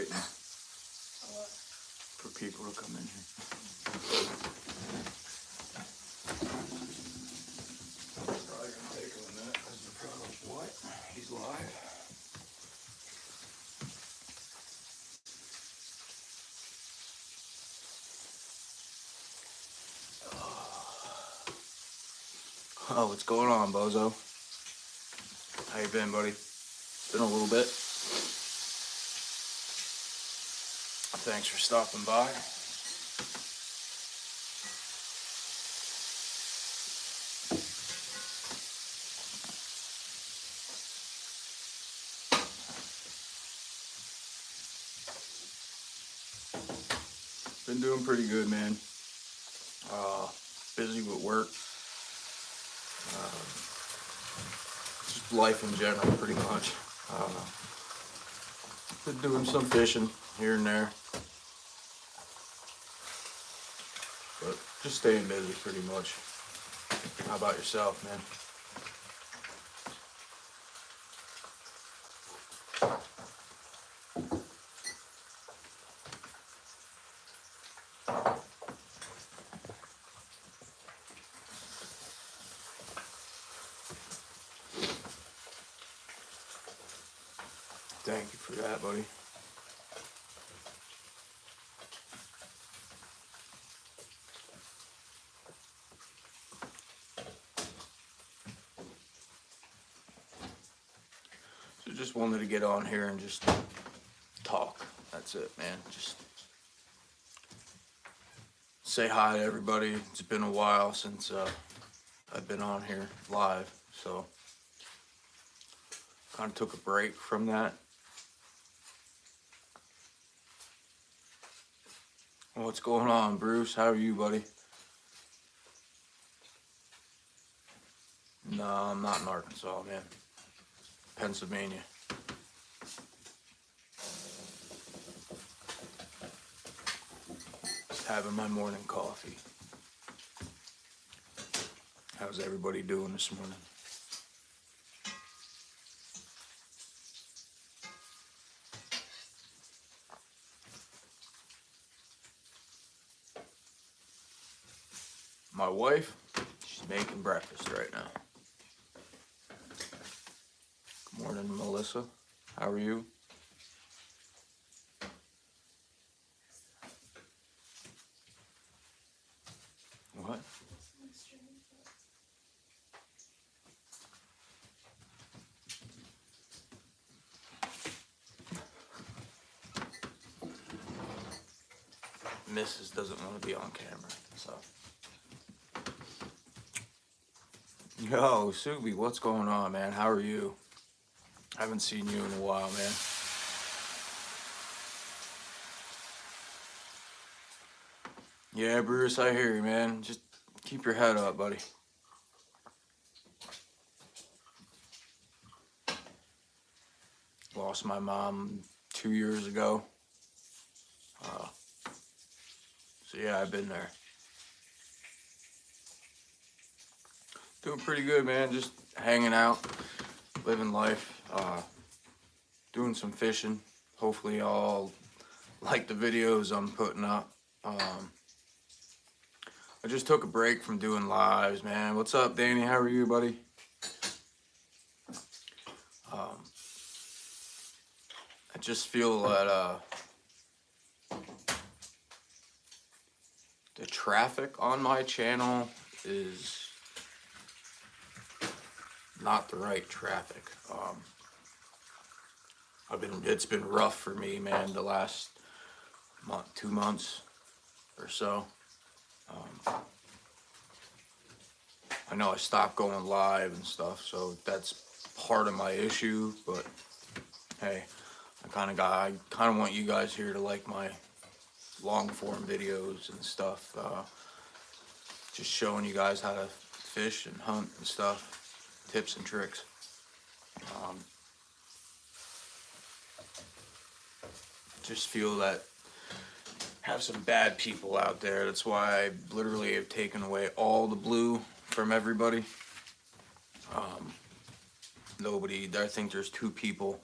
waiting for people to come in here. Probably gonna take him a minute because they're probably what? He's live. Oh, what's going on, Bozo? How you been, buddy? Been a little bit. Thanks for stopping by. Been doing pretty good, man. Busy with work. Just life in general, pretty much. Been doing some fishing here and there. But just staying busy, pretty much. How about yourself, man? Thank you for that, buddy. So just wanted to get on here and just talk. That's it, man. Just say hi to everybody. It's been a while since I've been on here live, so kind of took a break from that. What's going on, Bruce? How are you, buddy? No, I'm not in Arkansas, man. Pennsylvania. Just having my morning coffee. How's everybody doing this morning? My wife, she's making breakfast right now. Good morning, Melissa. How are you? What? Mrs. doesn't want to be on camera, so. Yo, Subi, what's going on, man? How are you? I haven't seen you in a while, man. Yeah, Bruce, I hear you, man. Just keep your head up, buddy. Lost my mom 2 years ago. So yeah, I've been there. Doing pretty good, man. Just hanging out, living life, doing some fishing. Hopefully y'all like the videos I'm putting up. I just took a break from doing lives, man. What's up, Danny? How are you, buddy? I just feel that the traffic on my channel is not the right traffic. It's been rough for me, man, the last month, 2 months or so. I know I stopped going live and stuff, so that's part of my issue, but hey, I kind of want you guys here to like my long form videos and stuff, just showing you guys how to fish and hunt and stuff, tips and tricks. Just feel that have some bad people out there. That's why I literally have taken away all the blue from everybody. Nobody, I think there's 2 people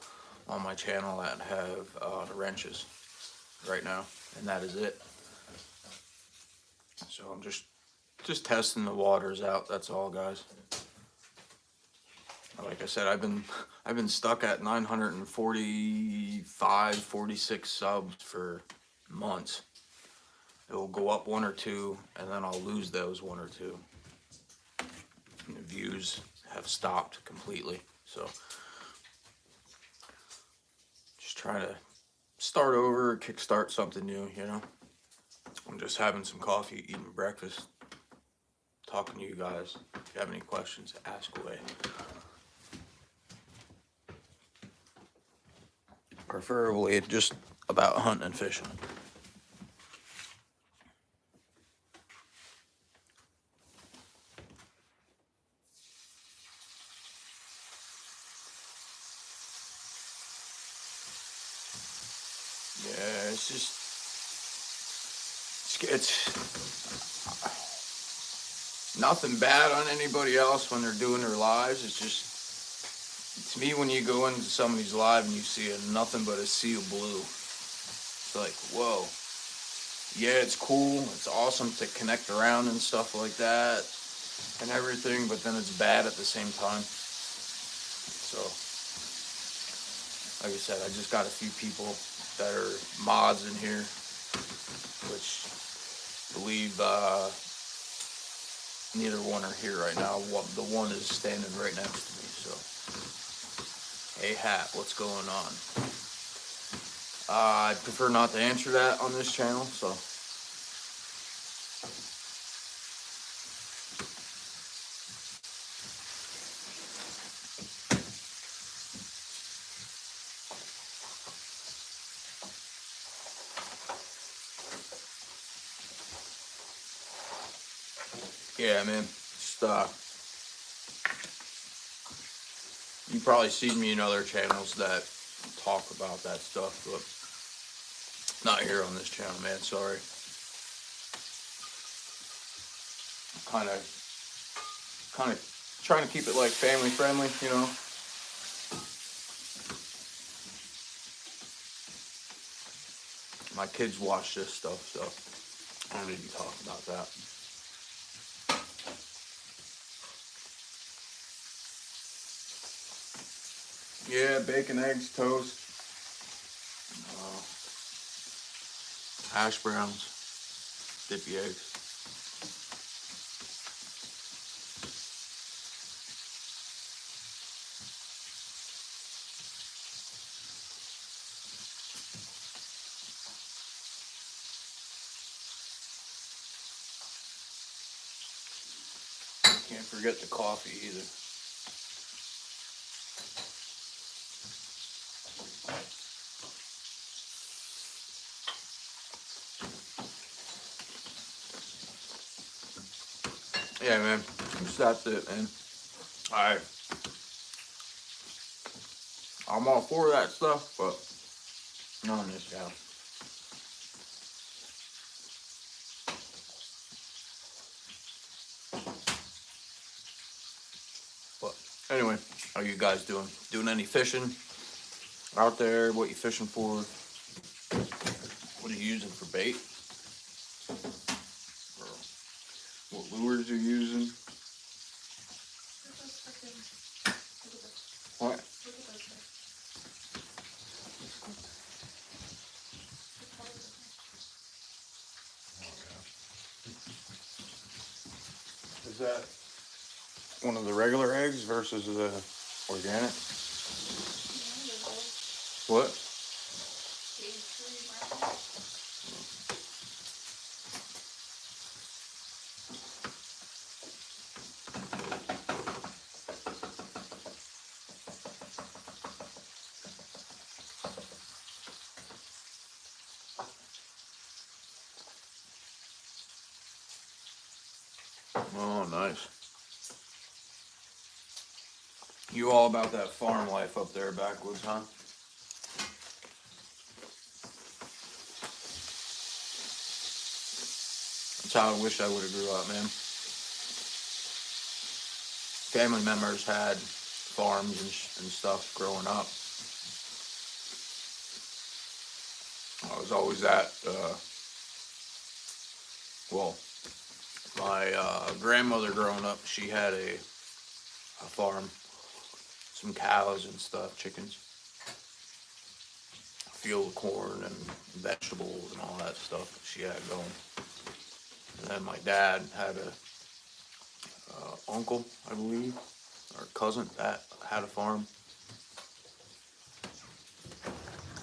on my channel that have the wrenches right now, and that is it. So I'm just testing the waters out. That's all, guys. Like I said, I've been stuck at 945, 46 subs for months. It will go up one or two, and then I'll lose those one or two. And the views have stopped completely. So just trying to start over, kickstart something new, you know. I'm just having some coffee, eating breakfast, talking to you guys. If you have any questions, ask away. Preferably just about hunting and fishing. Yeah, it's just it's nothing bad on anybody else when they're doing their lives. It's just, to me, when you go into somebody's live and you see nothing but a sea of blue, it's like, whoa. Yeah, it's cool. It's awesome to connect around and stuff like that and everything, but then it's bad at the same time. So, like I said, I just got a few people that are mods in here, which I believe neither one are here right now. The one is standing right next to me. So, hey, Hat, what's going on? I prefer not to answer that on this channel, so. Yeah, man. Just, you probably seen me in other channels that talk about that stuff, but not here on this channel, man. Sorry. Kind of trying to keep it like family friendly, you know. My kids watch this stuff, so I don't need to talk about that. Yeah, bacon, eggs, toast, hash browns, dippy eggs. Can't forget the coffee either. Yeah, man. That's it, man. I'm all for that stuff, but not on this channel. But anyway, how you guys doing? Doing any fishing out there? What you fishing for? What are you using for bait? Or what lures you're using? What? Is that one of the regular eggs versus the organic? What? Oh, nice. You all about that farm life up there backwoods, huh? That's how I wish I would have grew up, man. Family members had farms and stuff growing up. I was always at, well, my grandmother growing up, she had a farm, some cows and stuff, chickens, a field of corn and vegetables and all that stuff that she had going. And then my dad had a uncle, I believe, or cousin that had a farm.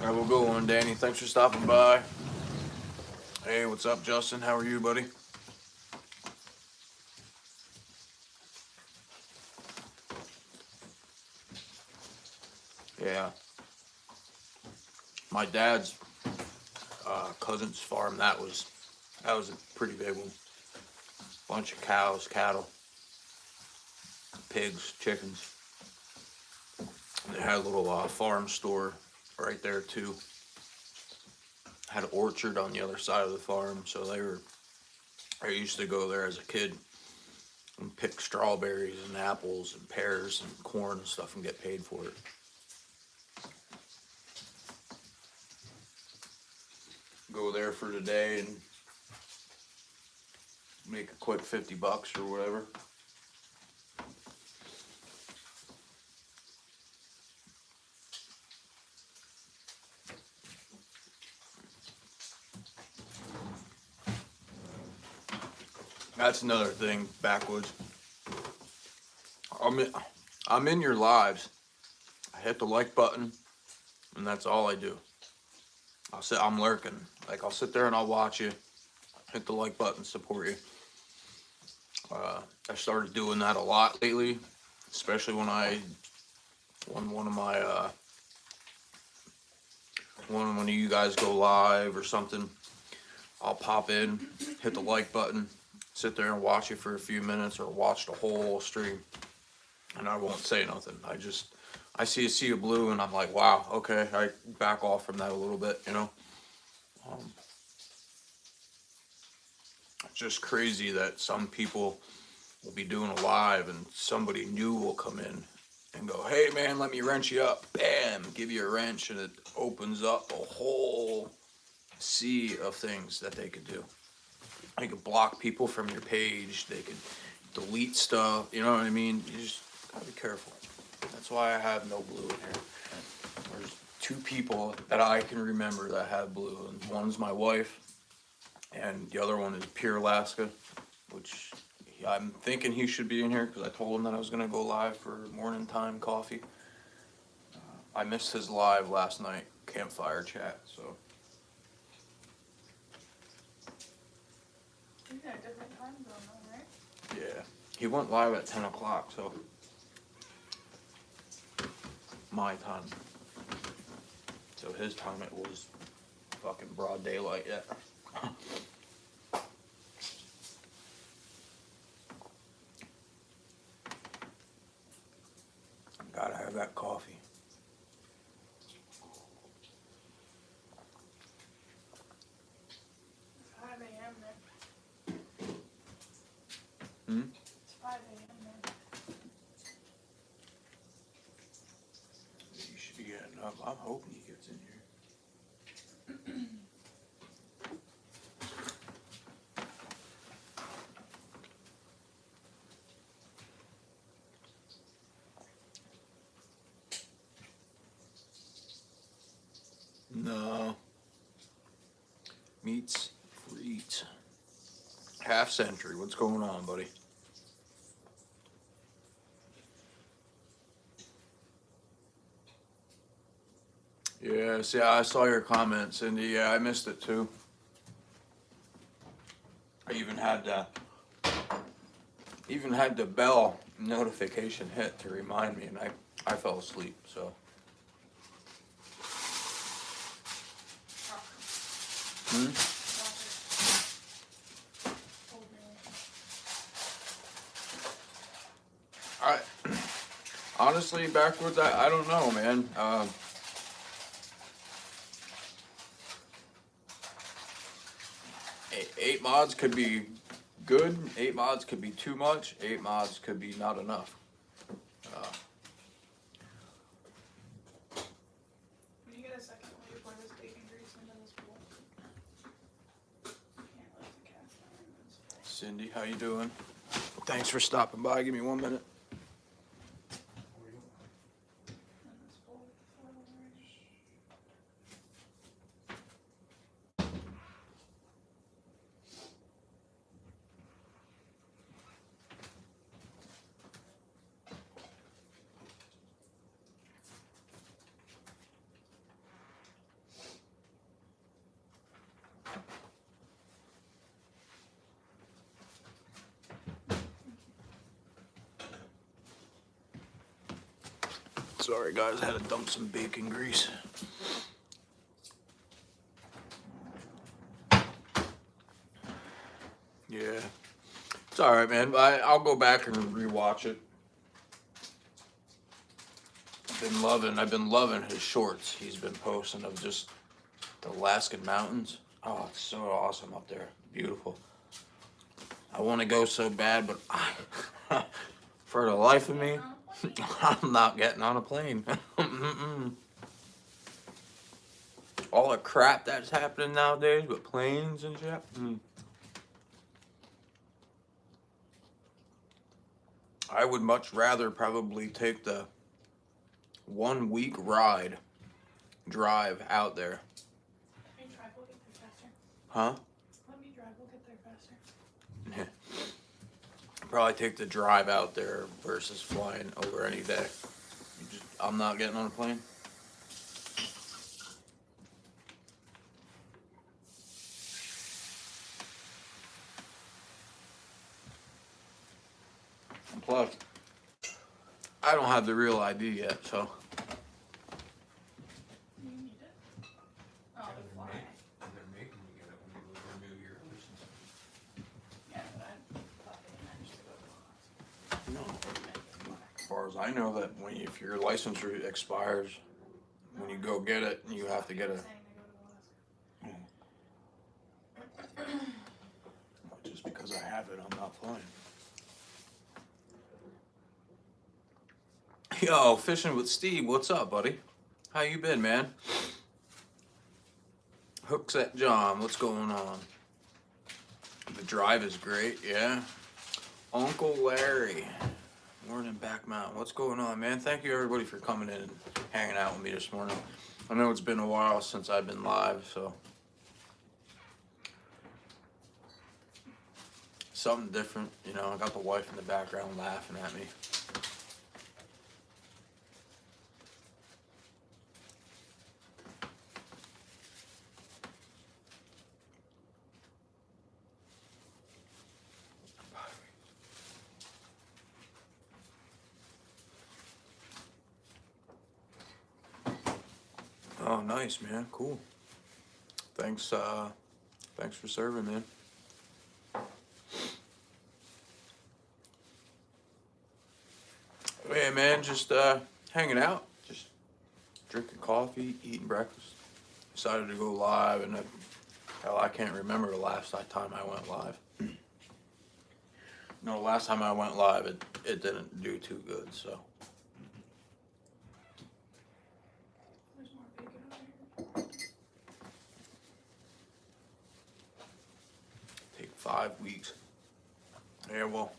All right, we'll go on, Danny. Thanks for stopping by. Hey, what's up, Justin? How are you, buddy? Yeah. My dad's cousin's farm, that was a pretty big one. Bunch of cows, cattle, pigs, chickens. They had a little farm store right there too. Had an orchard on the other side of the farm, so I used to go there as a kid and pick strawberries and apples and pears and corn and stuff and get paid for it. Go there for the day and make a quick $50 or whatever. That's another thing, Backwoods. I'm in your lives. I hit the like button, and that's all I do. I'm lurking. Like, I'll sit there and I'll watch you. Hit the like button, support you. I started doing that a lot lately, especially when one of my when of you guys go live or something. I'll pop in, hit the like button, sit there and watch it for a few minutes or watch the whole stream, and I won't say nothing. I see a sea of blue and I'm like, wow, okay, I back off from that a little bit, you know. It's just crazy that some people will be doing a live and somebody new will come in and go, hey man, let me wrench you up. Bam, give you a wrench, and it opens up a whole sea of things that they could do. They could block people from your page. They could delete stuff. You know what I mean? You just gotta be careful. That's why I have no blue in here. There's 2 people that I can remember that have blue, and one's my wife, and the other one is Pure Alaska, which I'm thinking he should be in here because I told him that I was gonna go live for morning time coffee. I missed his live last night, campfire chat, so. You're in a different time zone though, right? Yeah, he went live at 10 o'clock, so my time. So his time it was fucking broad daylight yet. Gotta have that coffee. It's 5 a.m. there. It's 5 a.m. there. You should be getting up. I'm hoping he gets in here. No. Meats for eats. Half century. What's going on, buddy? Yeah, see, I saw your comments, and yeah, I missed it too. I even had the bell notification hit to remind me, and I fell asleep, so. Hmm? I honestly, Backwoods, I don't know, man. 8 mods could be good. 8 mods could be too much. 8 mods could be not enough. When you get a second, will you pour this bacon grease into this bowl? Cindy. How you doing? Thanks for stopping by. Give me 1 minute. Sorry guys, I had to dump some bacon grease. Yeah, it's all right, man. I'll go back and rewatch it. I've been loving his shorts. He's been posting of just the Alaskan mountains. Oh, it's so awesome up there. Beautiful. I want to go so bad, but for the life of me, I'm not getting on a plane. All the crap that's happening nowadays with planes and shit. I would much rather probably take the 1 week drive out there. Let me drive, we'll get there faster. Huh? Let me drive, we'll get there faster. Probably take the drive out there versus flying over any day. I'm not getting on a plane. And plus, I don't have the real ID yet, so. You need it? Oh, the fly. They're making you get it when you renew your license. Yeah, but I thought they managed to go to the No. As far as I know, that if your license expires, when you go get it, you have to get a. Just because I have it, I'm not flying. Yo, Fishing with Steve, what's up, buddy? How you been, man? Hooks at John, what's going on? The drive is great, yeah. Uncle Larry, morning Back Mountain, what's going on, man? Thank you everybody for coming in and hanging out with me this morning. I know it's been a while since I've been live, so. Something different, you know, I got the wife in the background laughing at me. Oh, nice, man. Cool. Thanks for serving, man. Hey, man, just hanging out, just drinking coffee, eating breakfast. Decided to go live, and hell, I can't remember the last time I went live. No, the last time I went live, it didn't do too good, so. There's more bacon over here. Take 5 weeks. Yeah, well,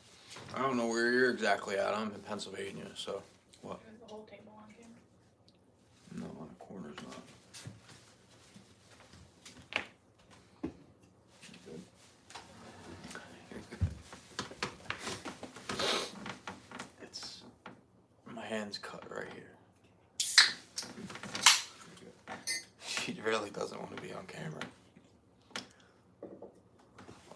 I don't know where you're exactly at. I'm in Pennsylvania, so what? Is the whole table on camera? No, my corner's not. Good. It's my hand's cut right here. She really doesn't want to be on camera.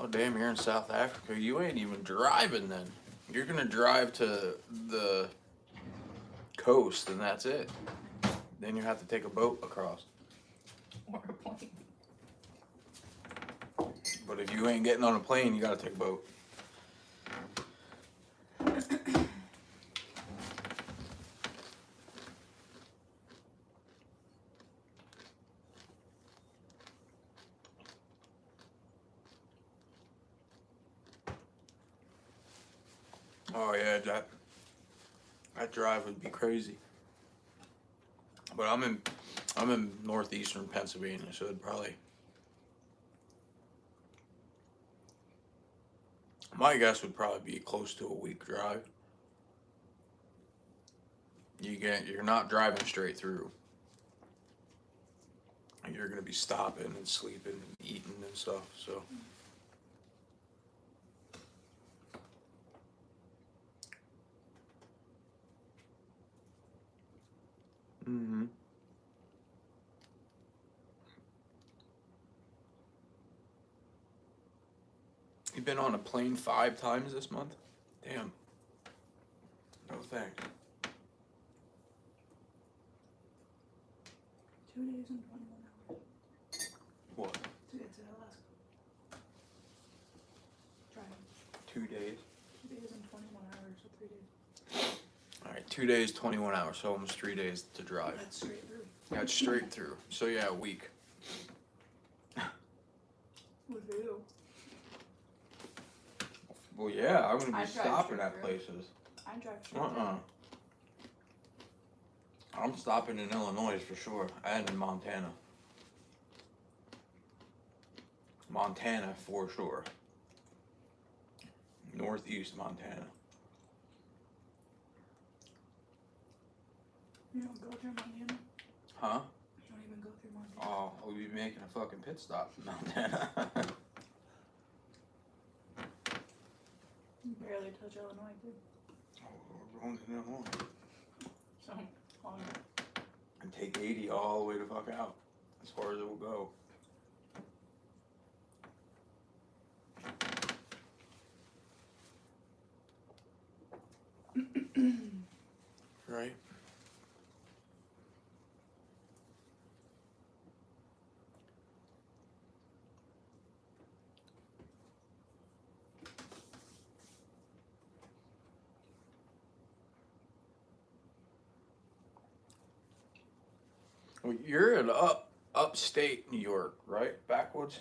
Oh damn, you're in South Africa. You ain't even driving then. You're gonna drive to the coast and that's it. Then you have to take a boat across. Or a plane. But if you ain't getting on a plane, you gotta take a boat. Oh yeah, that drive would be crazy. But I'm in northeastern Pennsylvania, so it'd probably My guess would probably be close to a week drive. You're not driving straight through. You're gonna be stopping and sleeping and eating and stuff. So. Mm-hmm. You've been on a plane 5 times this month? Damn. No thanks. 2 days and 21 hours What? to get to Alaska. Driving. 2 days? 2 days and 21 hours, so 3 days. Alright, 2 days, 21 hours, so almost 3 days to drive. That's straight through. That's straight through. So yeah, a week. With you. Well, yeah, I'm gonna I be drive stopping straight at through. places. I drive straight through. I'm stopping in Illinois for sure, and in Montana. Montana for sure. Northeast Montana. You don't go through Montana? Huh? You don't even go through Montana? Oh, we'll be making a fucking pit stop in Montana. You barely touch Illinois, dude. Oh, we're going to Illinois. So, long. And take 80 all the way to fuck out, as far as it will go. Right? Well, you're in upstate New York, right? Backwoods?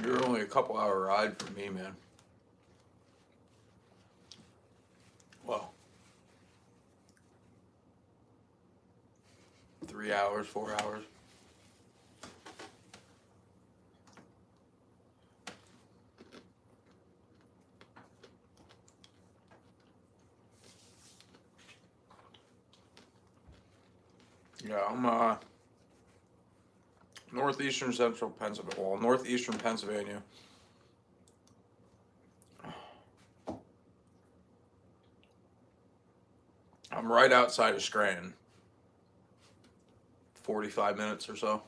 You're only a couple hour ride from me, man. Well, 3 hours, 4 hours. Yeah, I'm northeastern central Pennsylvania. Well, northeastern Pennsylvania. I'm right outside of Scranton. 45 minutes or so.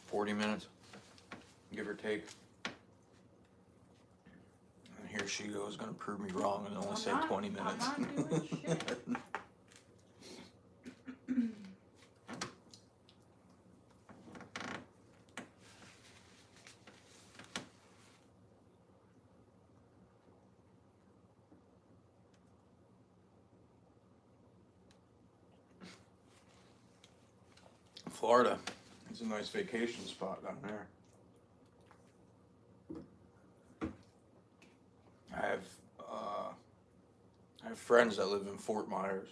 40 minutes, give or take. And here she goes, gonna prove me wrong and only say 20 minutes. I'm not doing shit. Florida is a nice vacation spot down there. I have friends that live in Fort Myers.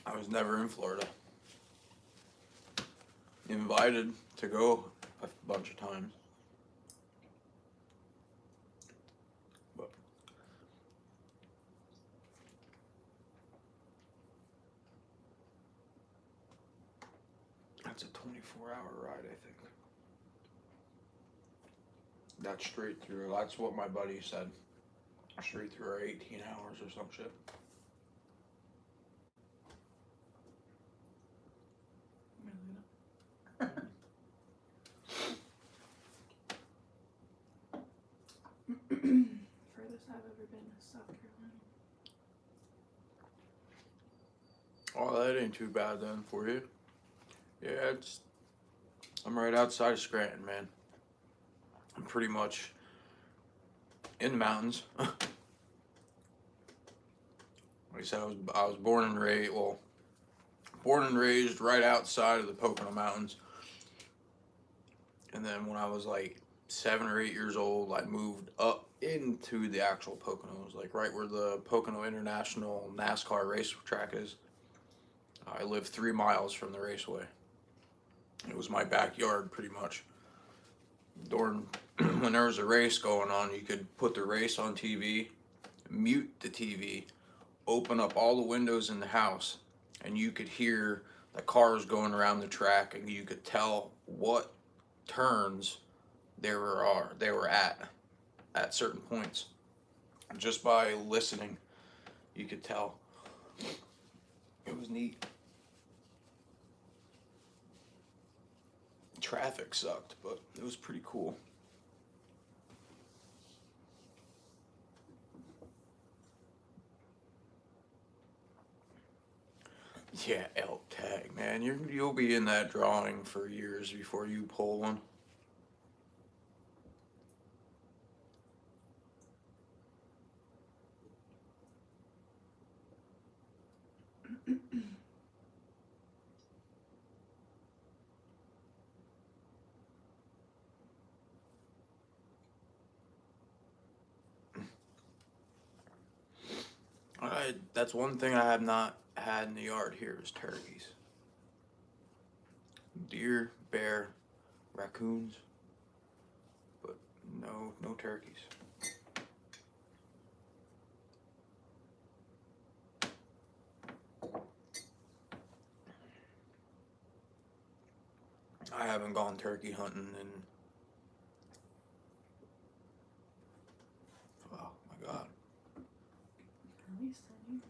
I was never in Florida. Invited to go a bunch of times. But That's a 24-hour ride, I think. That's straight through. That's what my buddy said. Straight through are 18 hours or some shit. Furthest I've ever been is South Carolina. Oh, that ain't too bad then for you. Yeah, I'm right outside of Scranton, man. I'm pretty much in the mountains. Like I said, I was born and raised right outside of the Pocono Mountains. And then when I was like 7 or 8 years old, I moved up into the actual Poconos, like right where the Pocono International NASCAR racetrack is. I lived 3 miles from the raceway. It was my backyard pretty much. During when there was a race going on, you could put the race on TV, mute the TV, open up all the windows in the house, and you could hear the cars going around the track, and you could tell what turns they were at certain points. Just by listening, you could tell. It was neat. Traffic sucked, but it was pretty cool. Yeah, elk tag, man. You'll be in that drawing for years before you pull one. That's one thing I have not had in the yard here is turkeys. Deer, bear, raccoons, but no turkeys. I haven't gone turkey hunting in, oh my God, At least 10 years.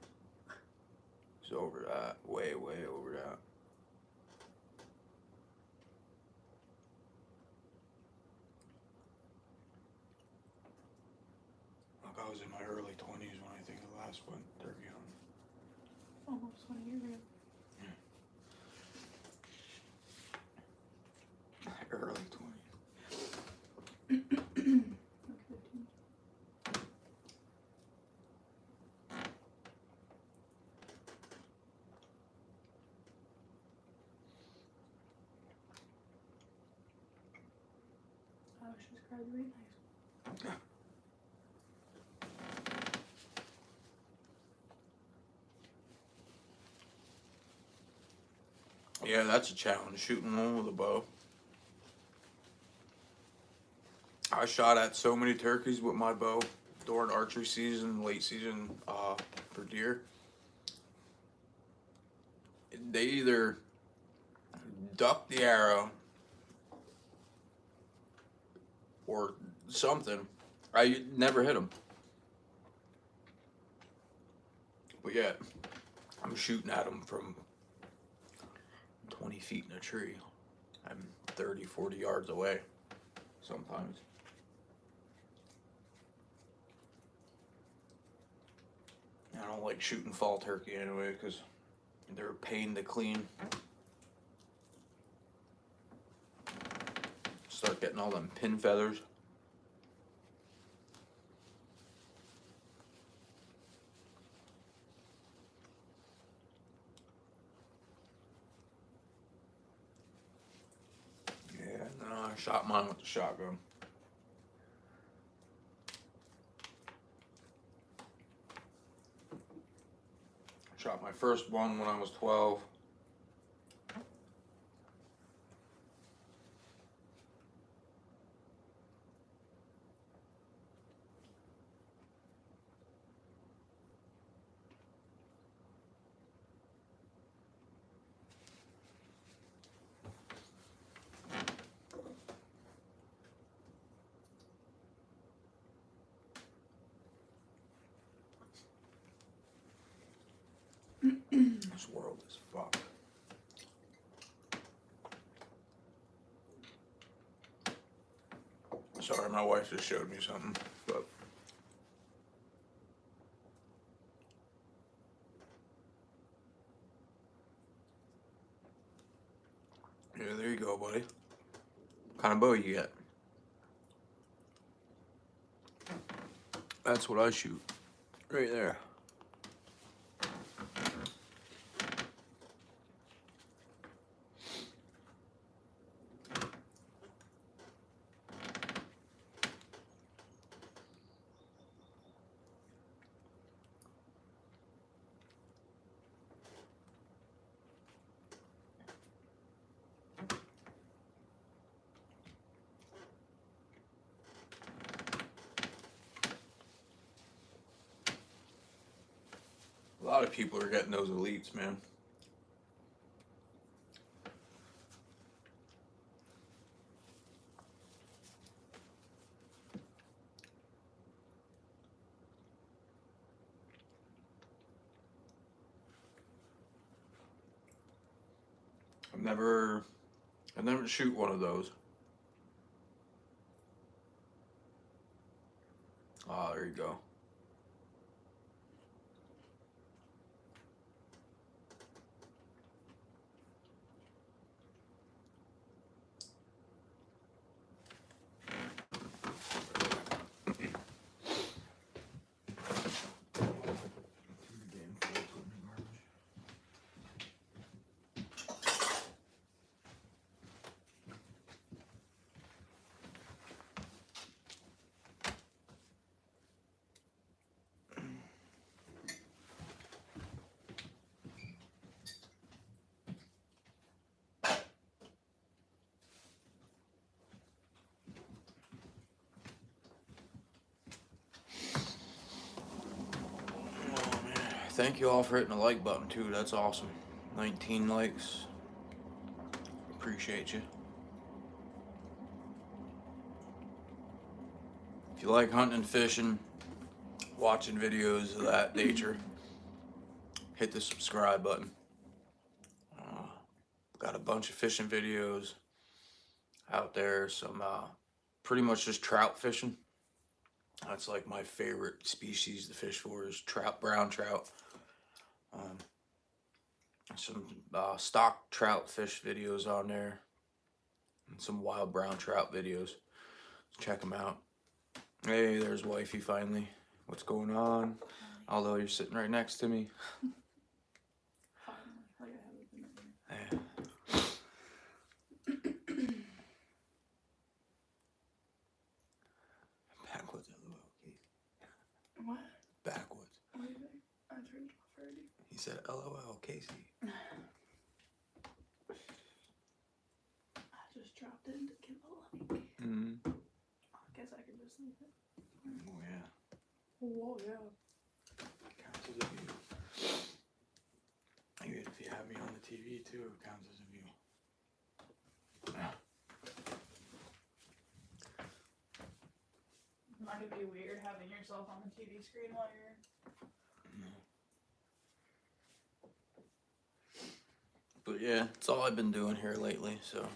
it's over that, way over that. Like I was in my early 20s when I think I last went turkey hunting. Almost 20 years ago. Early 20s. Like 15. I was just graduating high school. Yeah, that's a challenge, shooting one with a bow. I shot at so many turkeys with my bow during archery season, late season for deer. They either duck the arrow or something. I never hit them. But yeah, I'm shooting at them from 20 feet in a tree. I'm 30, 40 yards away sometimes. I don't like shooting fall turkey anyway because they're a pain to clean. Start getting all them pin feathers. Yeah, no, I shot mine with the shotgun. Shot my first one when I was 12. This world is fucked. Sorry, my wife just showed me something, but yeah, there you go, buddy. What kind of bow you get? That's what I shoot. Right there. A lot of people are getting those elites, man. I never shoot one of those. Ah, there you go. Thank you all for hitting the like button too. That's awesome. 19 likes. Appreciate you. If you like hunting and fishing, watching videos of that nature, hit the subscribe button. Got a bunch of fishing videos out there. Some pretty much just trout fishing. That's like my favorite species to fish for is trout, brown trout. Some stock trout fish videos on there, and some wild brown trout videos. Check them out. Hey, there's wifey finally. What's going on? Although you're sitting right next to me. Yeah. Backwoods, LOL, Casey. What? Backwoods. What do you think? I turned it off already. He said, LOL, Casey. I just dropped it to give a like. Mm-hmm. I guess I can just leave it. Oh, yeah. Whoa, yeah. Counts as a view. Even if you have me on the TV too, it counts as a view. Might it be weird having yourself on the TV screen while you're... But yeah, it's all I've been doing here lately, so.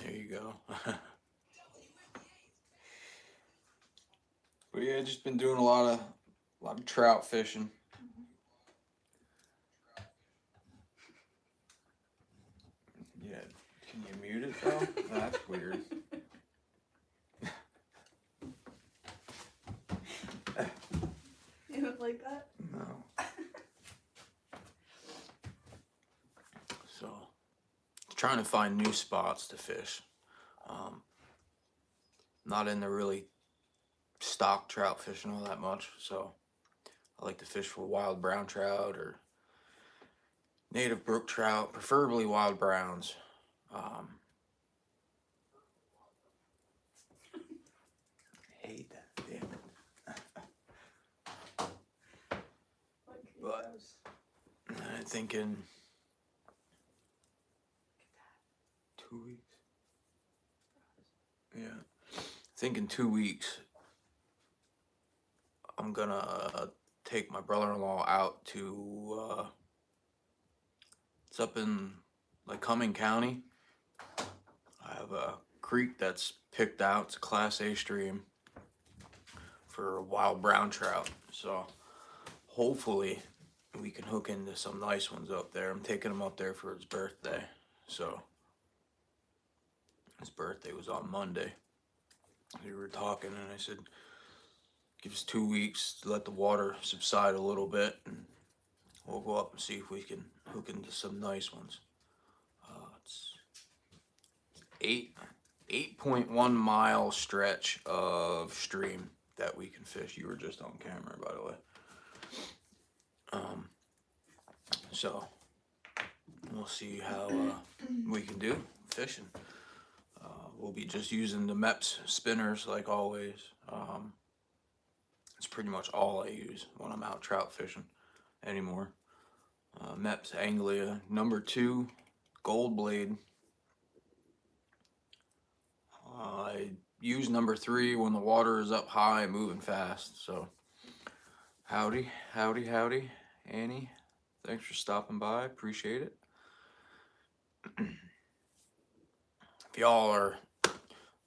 There you go. But yeah, just been doing a lot of trout fishing. Yeah, can you mute it though? That's weird. You don't like that? No. So, trying to find new spots to fish. Not into really stock trout fishing all that much, so I like to fish for wild brown trout or native brook trout, preferably wild browns. I hate that, damn it. But I'm thinking 2 weeks. Yeah, thinking 2 weeks. I'm gonna take my brother-in-law out to, it's up in Lycoming County. I have a creek that's picked out. It's a Class A stream for wild brown trout. So hopefully we can hook into some nice ones up there. I'm taking him up there for his birthday. So his birthday was on Monday. We were talking and I said, give us 2 weeks to let the water subside a little bit and we'll go up and see if we can hook into some nice ones. It's 8.1 mile stretch of stream that we can fish. You were just on camera, by the way. So we'll see how we can do fishing. We'll be just using the MEPS spinners like always. It's pretty much all I use when I'm out trout fishing anymore. MEPS Anglia #2 gold blade. I use #3 when the water is up high and moving fast. So howdy, Annie. Thanks for stopping by. Appreciate it. If y'all are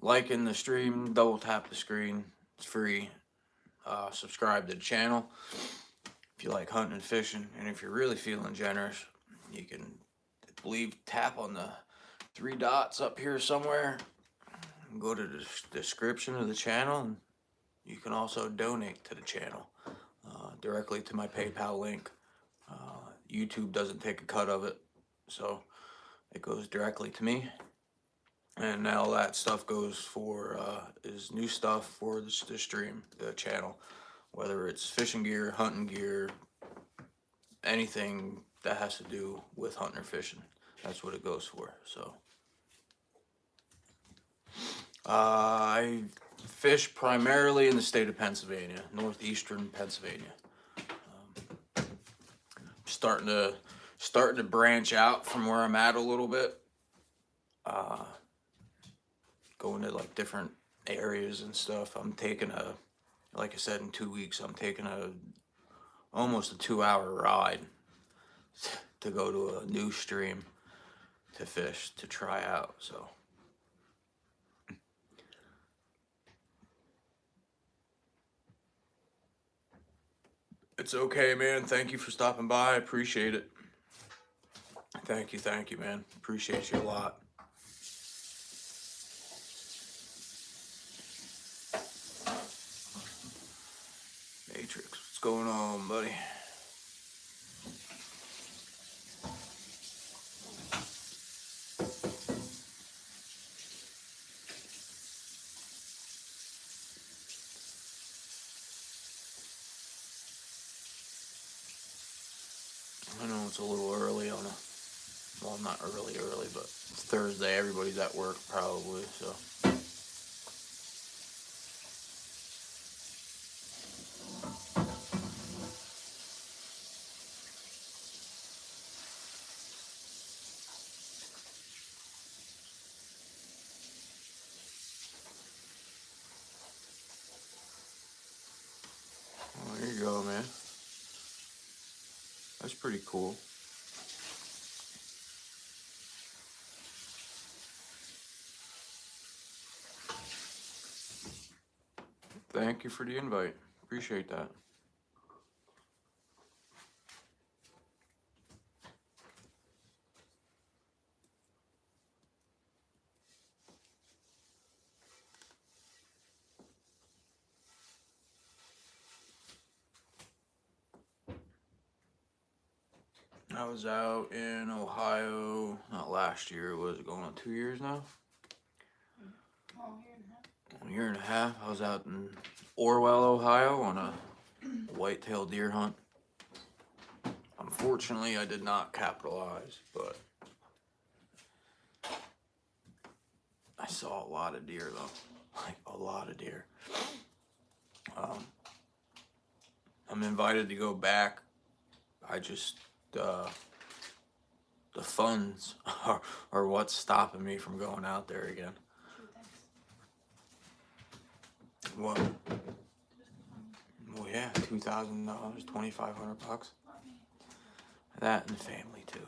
liking the stream, double tap the screen. It's free. Subscribe to the channel if you like hunting and fishing. And if you're really feeling generous, you can, I believe, tap on the 3 dots up here somewhere. Go to the description of the channel. And you can also donate to the channel directly to my PayPal link. YouTube doesn't take a cut of it, so it goes directly to me. And now that stuff goes for is new stuff for the stream, the channel, whether it's fishing gear, hunting gear, anything that has to do with hunting or fishing. That's what it goes for. So I fish primarily in the state of Pennsylvania, northeastern Pennsylvania. Starting to branch out from where I'm at a little bit. Going to like different areas and stuff. I'm taking like I said, in 2 weeks, I'm taking almost a 2-hour ride to go to a new stream to fish, to try out. So it's okay, man. Thank you for stopping by. I appreciate it. Thank you, man. Appreciate you a lot. Matrix, what's going on, buddy? I know it's a little early on well, not early, but it's Thursday. Everybody's at work probably, so. Well, there you go, man. That's pretty cool. Thank you for the invite. Appreciate that. I was out in Ohio, not last year, was it going on 2 years now? Oh, year and a half. A year and a half. I was out in Orwell, Ohio on a whitetail deer hunt. Unfortunately, I did not capitalize, but I saw a lot of deer though, like a lot of deer. I'm invited to go back. I just, the funds are what's stopping me from going out there again. Shoot, thanks. What? Well, Yeah, $2,000, $2,500. That and the family too.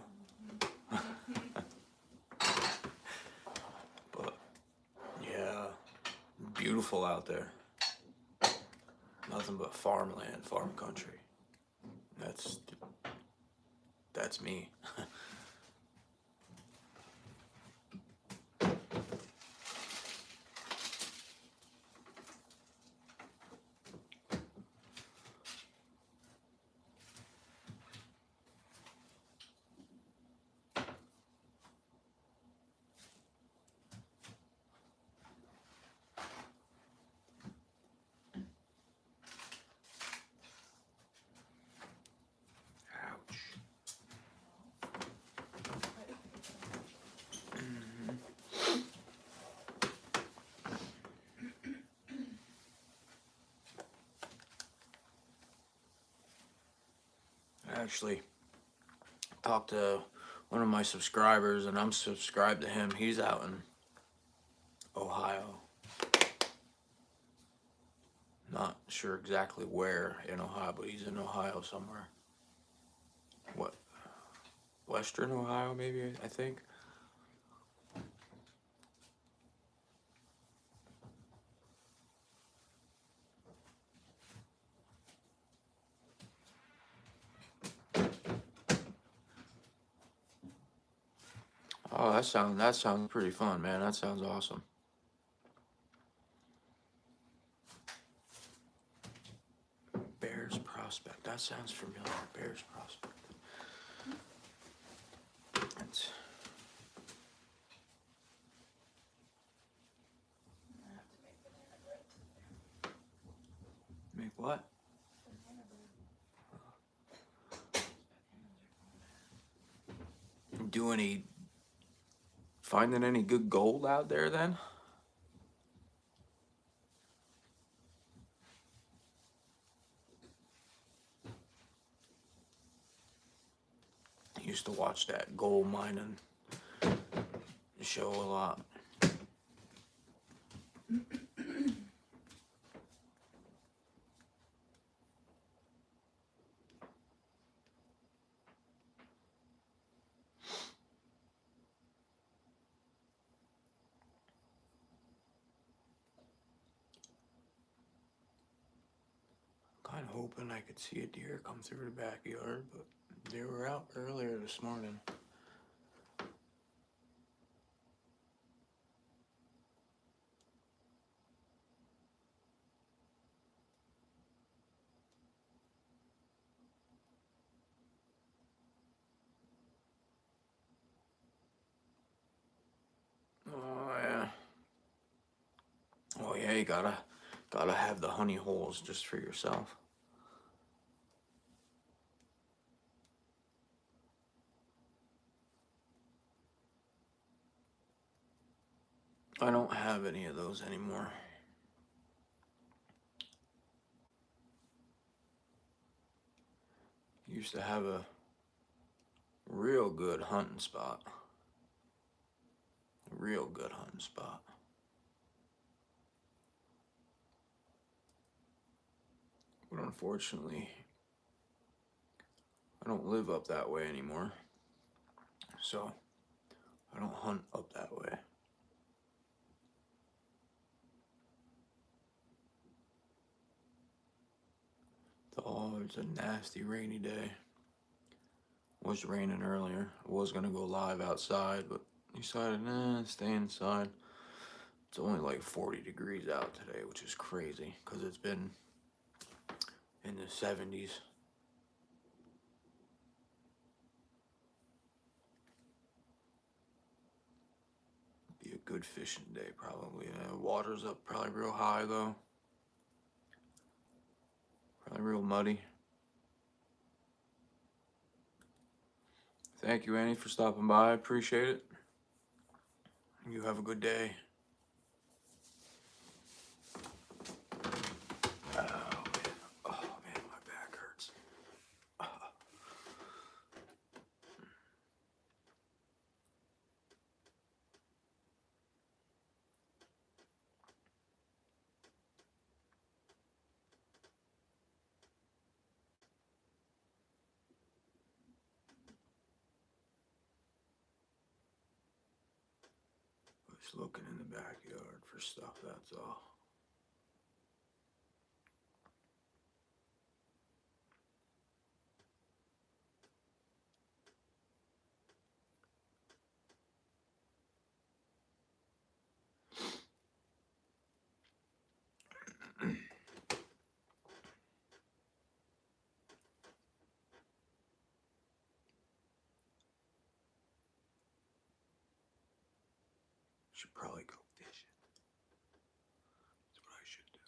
But yeah, beautiful out there. Nothing but farmland, farm country. That's me. Ouch. I actually talked to one of my subscribers, and I'm subscribed to him. He's out in Ohio. Not sure exactly where in Ohio, but he's in Ohio somewhere. What? Western Ohio, maybe, I think. Oh, that sounds pretty fun, man. That sounds awesome. Bears Prospect. That sounds familiar. Bears Prospect. It's, I have to make banana bread today. make what? Banana bread. Do any finding any good gold out there then? Used to watch that gold mining show a lot. Kind of hoping I could see a deer come through the backyard, but they were out earlier this morning. Oh yeah. Oh yeah, you gotta have the honey holes just for yourself. I don't have any of those anymore. Used to have a real good hunting spot. A real good hunting spot. But unfortunately, I don't live up that way anymore. So, I don't hunt up that way. Oh, it's a nasty rainy day. It was raining earlier. I was gonna go live outside, but decided, nah, stay inside. It's only like 40 degrees out today, which is crazy because it's been in the 70s. Be a good fishing day, probably. Water's up probably real high, though. Probably real muddy. Thank you, Annie, for stopping by. I appreciate it. You have a good day. Oh, man. Oh, man, my back hurts. Just looking in the backyard for stuff, that's all. Should probably go fishing. That's what I should do.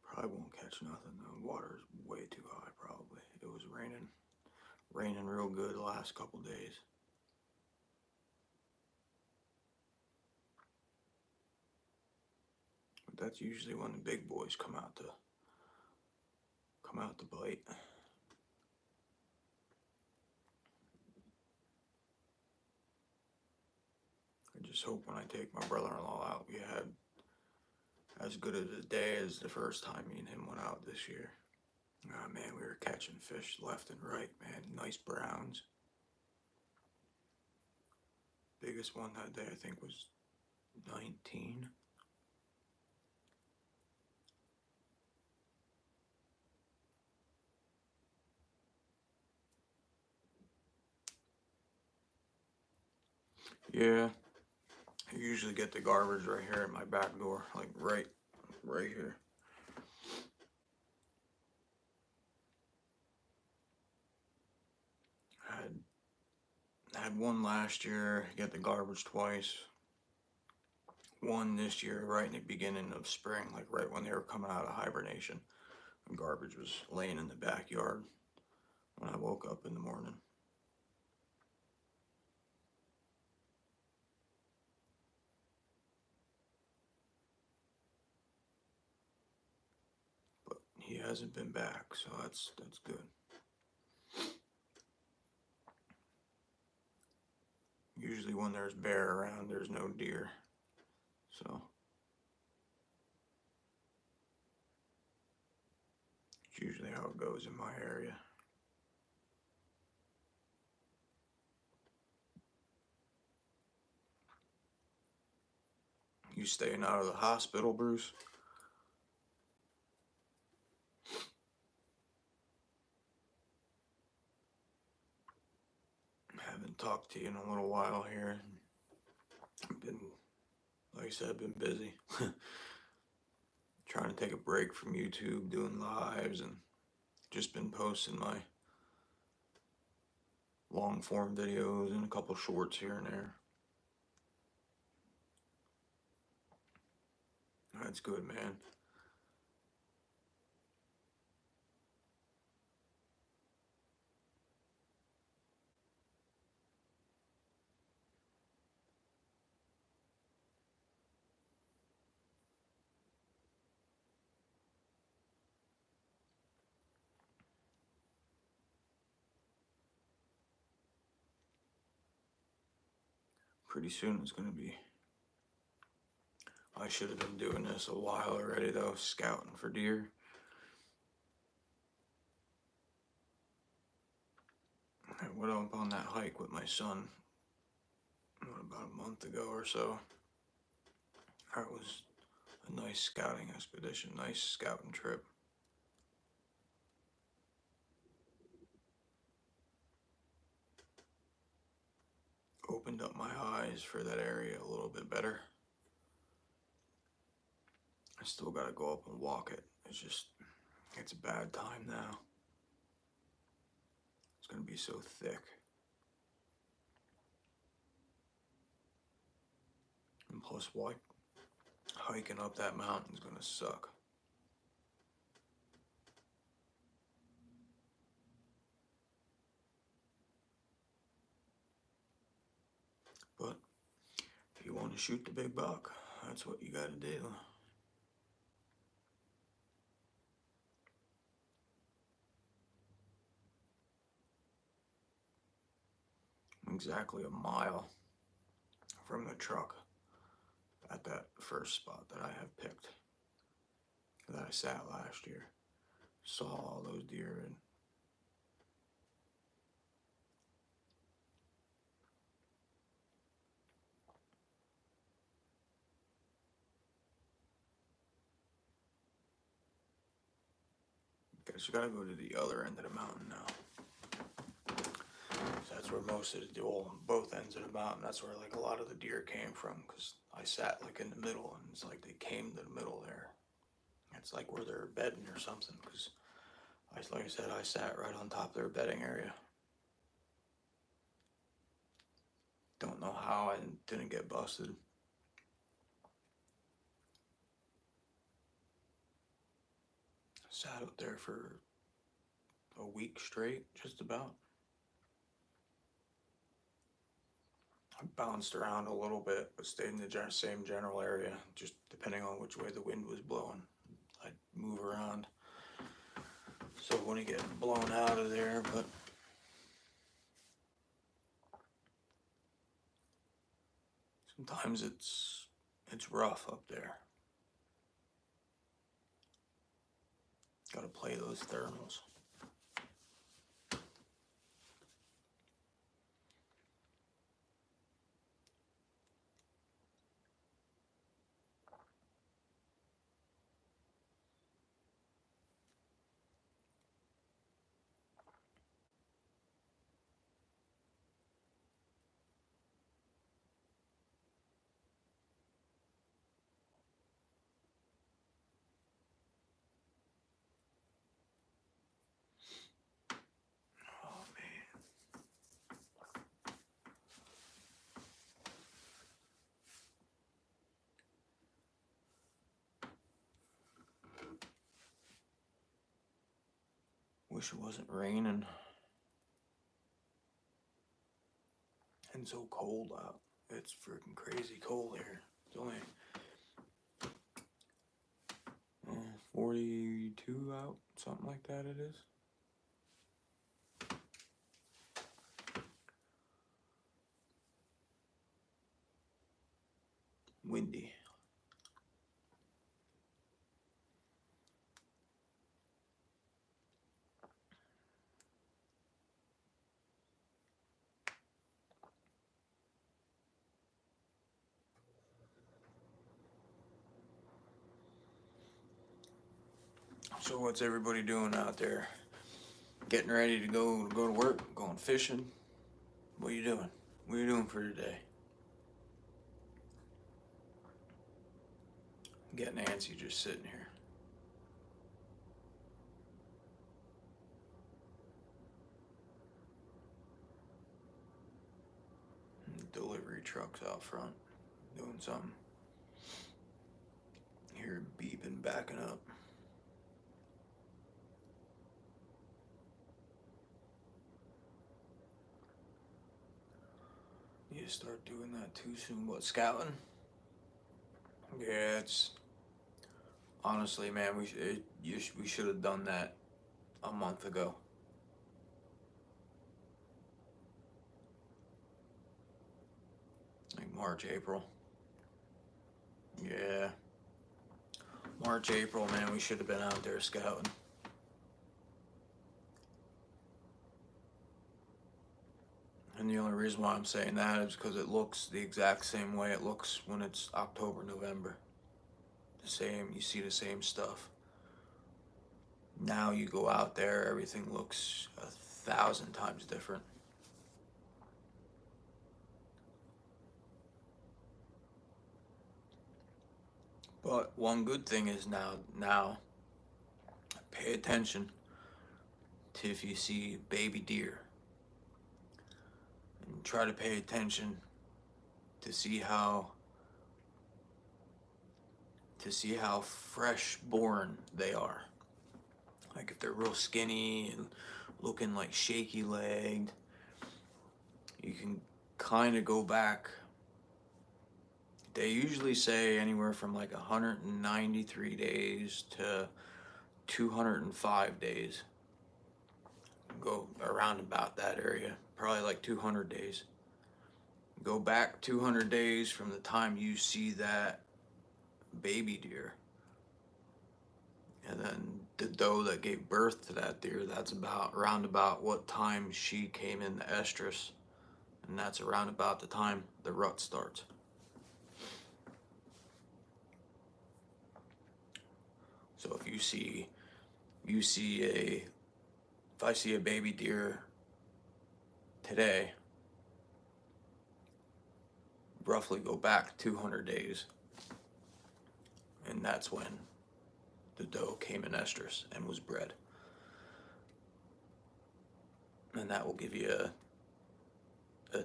Probably won't catch nothing though. Water's way too high probably. It was raining real good the last couple days. But that's usually when the big boys come out to bite. I just hope when I take my brother-in-law out, we had as good of a day as the first time me and him went out this year. Ah man, we were catching fish left and right, man. Nice browns. Biggest one that day I think was 19. Yeah, I usually get the garbage right here at my back door, like right here. I had one last year, get the garbage twice. One this year, right in the beginning of spring, like right when they were coming out of hibernation. And garbage was laying in the backyard when I woke up in the morning. But he hasn't been back, so that's good. Usually when there's bear around, there's no deer. So it's usually how it goes in my area. You staying out of the hospital, Bruce? Haven't talked to you in a little while here. Been, like I said, I've been busy. Trying to take a break from YouTube, doing lives, and just been posting my long form videos and a couple shorts here and there. That's good, man. Pretty soon it's gonna be. I should have been doing this a while already though, scouting for deer. I went up on that hike with my son, about a month ago or so. That was a nice scouting expedition, nice scouting trip. Opened up my eyes for that area a little bit better. I still gotta go up and walk it. It's a bad time now. It's gonna be so thick. And plus, hiking up that mountain's gonna suck. But if you want to shoot the big buck, that's what you gotta do. Exactly a mile from the truck at that first spot that I have picked, that I sat last year. Saw all those deer, and guess we gotta go to the other end of the mountain now. So that's where most of the, well, both ends of the mountain, that's where like a lot of the deer came from, because I sat like in the middle, and it's like they came to the middle there. It's like where they're bedding or something, because like I said, I sat right on top of their bedding area. Don't know how I didn't get busted. Sat out there for a week straight, just about. I bounced around a little bit, but stayed in the same general area, just depending on which way the wind was blowing. I'd move around so I wouldn't get blown out of there, but sometimes it's rough up there. Gotta play those thermals. Oh man. Wish it wasn't raining and so cold out. It's freaking crazy cold here. It's only 42 out, something like that it is. Windy. So what's everybody doing out there? Getting ready to go to work? Going fishing? What are you doing? What are you doing for today? Getting antsy just sitting here. Delivery trucks out front doing something. Hear it beeping, backing up. You start doing that too soon. What, scouting? Yeah, it's honestly, man, we should have done that a month ago. Like March, April. Yeah. March, April, man, we should have been out there scouting. And the only reason why I'm saying that is because it looks the exact same way it looks when it's October, November. The same, you see the same stuff. Now you go out there, everything looks 1,000 times different. But one good thing is now pay attention to if you see baby deer. And try to pay attention to see how fresh born they are. Like if they're real skinny and looking like shaky legged, you can kind of go back. They usually say anywhere from like 193 days to 205 days. Go around about that area, probably like 200 days. Go back 200 days from the time you see that baby deer. And then the doe that gave birth to that deer, that's about around about what time she came in the estrus. And that's around about the time the rut starts. So if you see you see if I see a baby deer today, roughly go back 200 days, and that's when the doe came in estrus and was bred. And that will give you a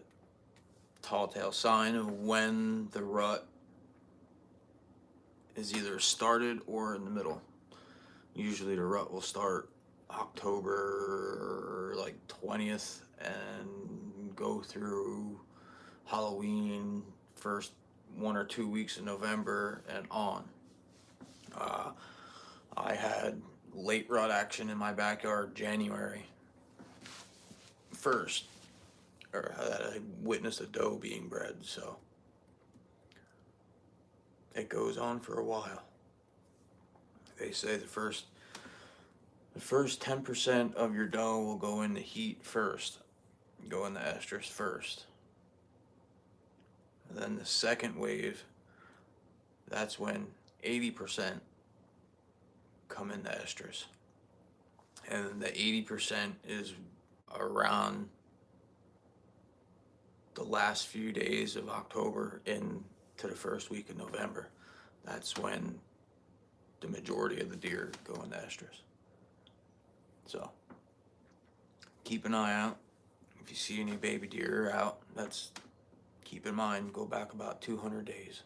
tall tale sign of when the rut is either started or in the middle. Usually the rut will start October like 20th and go through Halloween, first 1 or 2 weeks in November and on. I had late rut action in my backyard January 1st, or I witnessed a doe being bred, so it goes on for a while. They say the first 10% of your doe will go into heat first, go into estrus first. And then the second wave, that's when 80% come into estrus. And the 80% is around the last few days of October into the first week of November. That's when the majority of the deer go into estrus. So keep an eye out. If you see any baby deer out, keep in mind, go back about 200 days.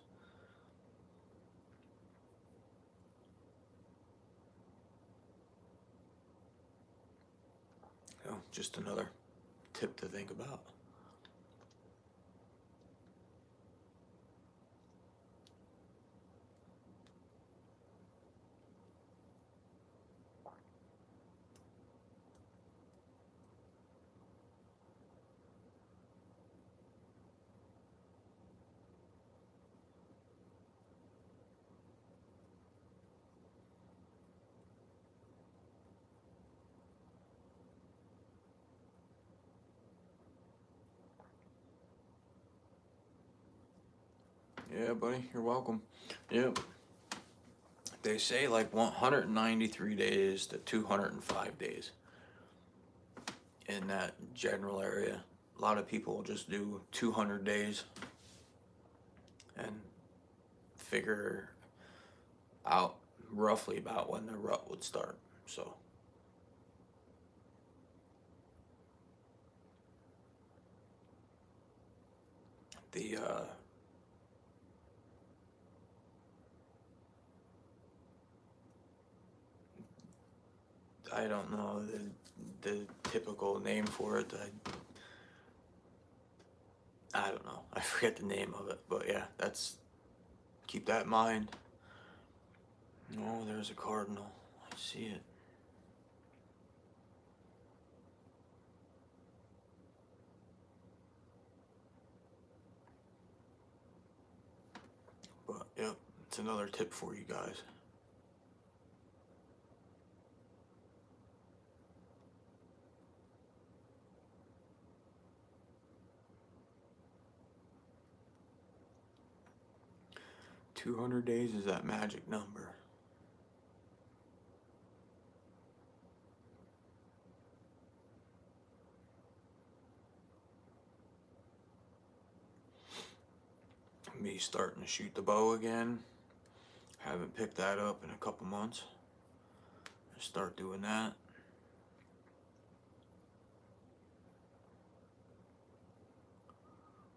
So just another tip to think about. Yeah, buddy, you're welcome. Yep. They say like 193 days to 205 days in that general area. A lot of people just do 200 days and figure out roughly about when the rut would start. So the I don't know the typical name for it. I don't know. I forget the name of it, but yeah, keep that in mind. Oh, there's a cardinal. I see it. But yep, it's another tip for you guys. "200 days is that magic number." Me starting to shoot the bow again. Haven't picked that up in a couple months. Start doing that.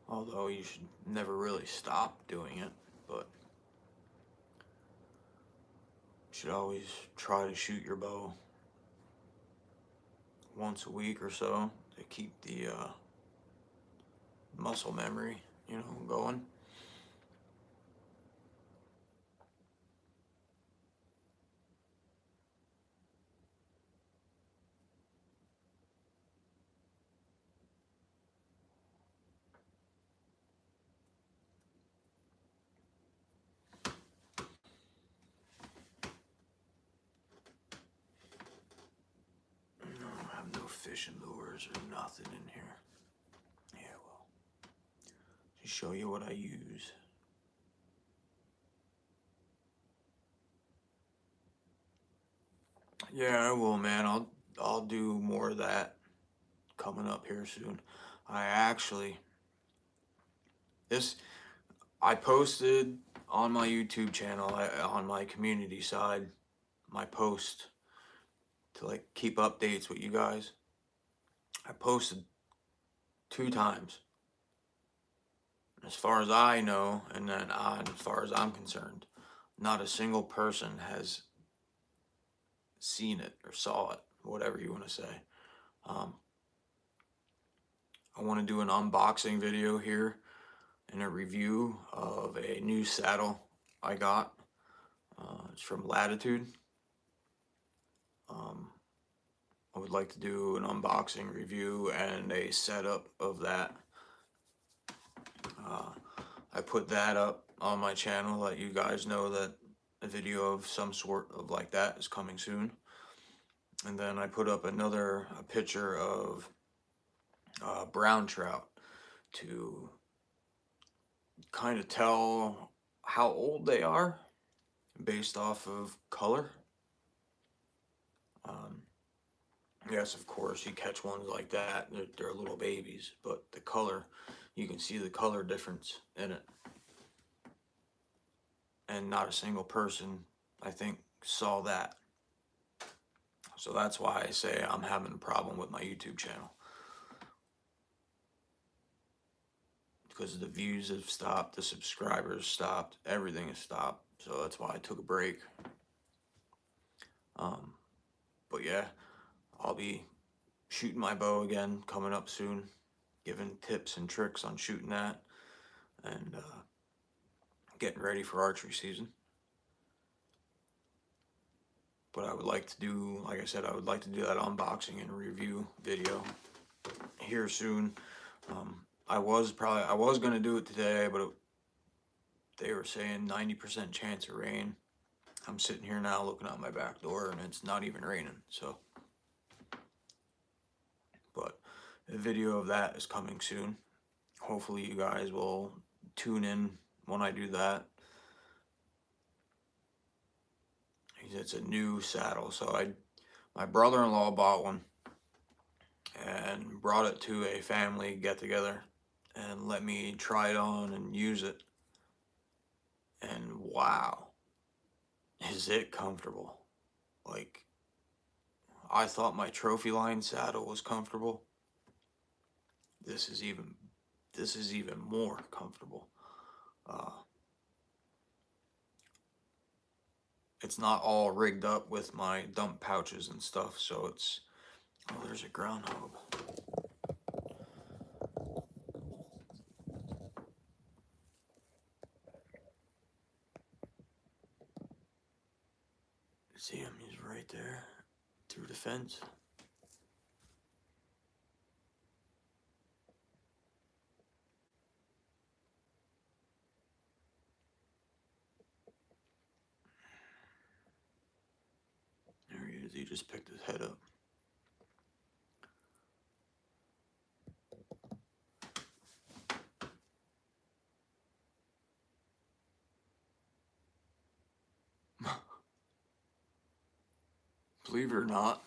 Although you should never really stop doing it, but you should always try to shoot your bow once a week or so to keep the muscle memory, going. I have no fishing lures or nothing in here. Yeah, well, to show you what I use. Yeah, I will, man. I'll do more of that coming up here soon. I actually this I posted on my YouTube channel, on my community side, my post to like keep updates with you guys. I posted 2 times, as far as I know, and then as far as I'm concerned, not a single person has seen it or saw it, whatever you want to say. Um, I want to do an unboxing video here and a review of a new saddle I got. It's from Latitude. Um, I would like to do an unboxing review and a setup of that. I put that up on my channel, let you guys know that a video of some sort of like that is coming soon. And then I put up a picture of brown trout to kind of tell how old they are based off of color. Um, yes, of course, you catch ones like that, they're little babies, but the color, you can see the color difference in it. And not a single person, I think, saw that. So that's why I say I'm having a problem with my YouTube channel. Because the views have stopped, the subscribers stopped, everything has stopped. So that's why I took a break. But yeah, I'll be shooting my bow again coming up soon, giving tips and tricks on shooting that, and getting ready for archery season. But I would like to do, like I said, I would like to do that unboxing and review video here soon. I was gonna do it today, but they were saying 90% chance of rain. I'm sitting here now looking out my back door and it's not even raining, so. But a video of that is coming soon. Hopefully you guys will tune in when I do that. It's a new saddle, so my brother-in-law bought one and brought it to a family get-together and let me try it on and use it. And wow, is it comfortable. Like, I thought my trophy line saddle was comfortable. This is even more comfortable. It's not all rigged up with my dump pouches and stuff, so it's, oh, there's a groundhog. See him, he's right there through the fence. There he is, he just picked his head up. Believe it or not,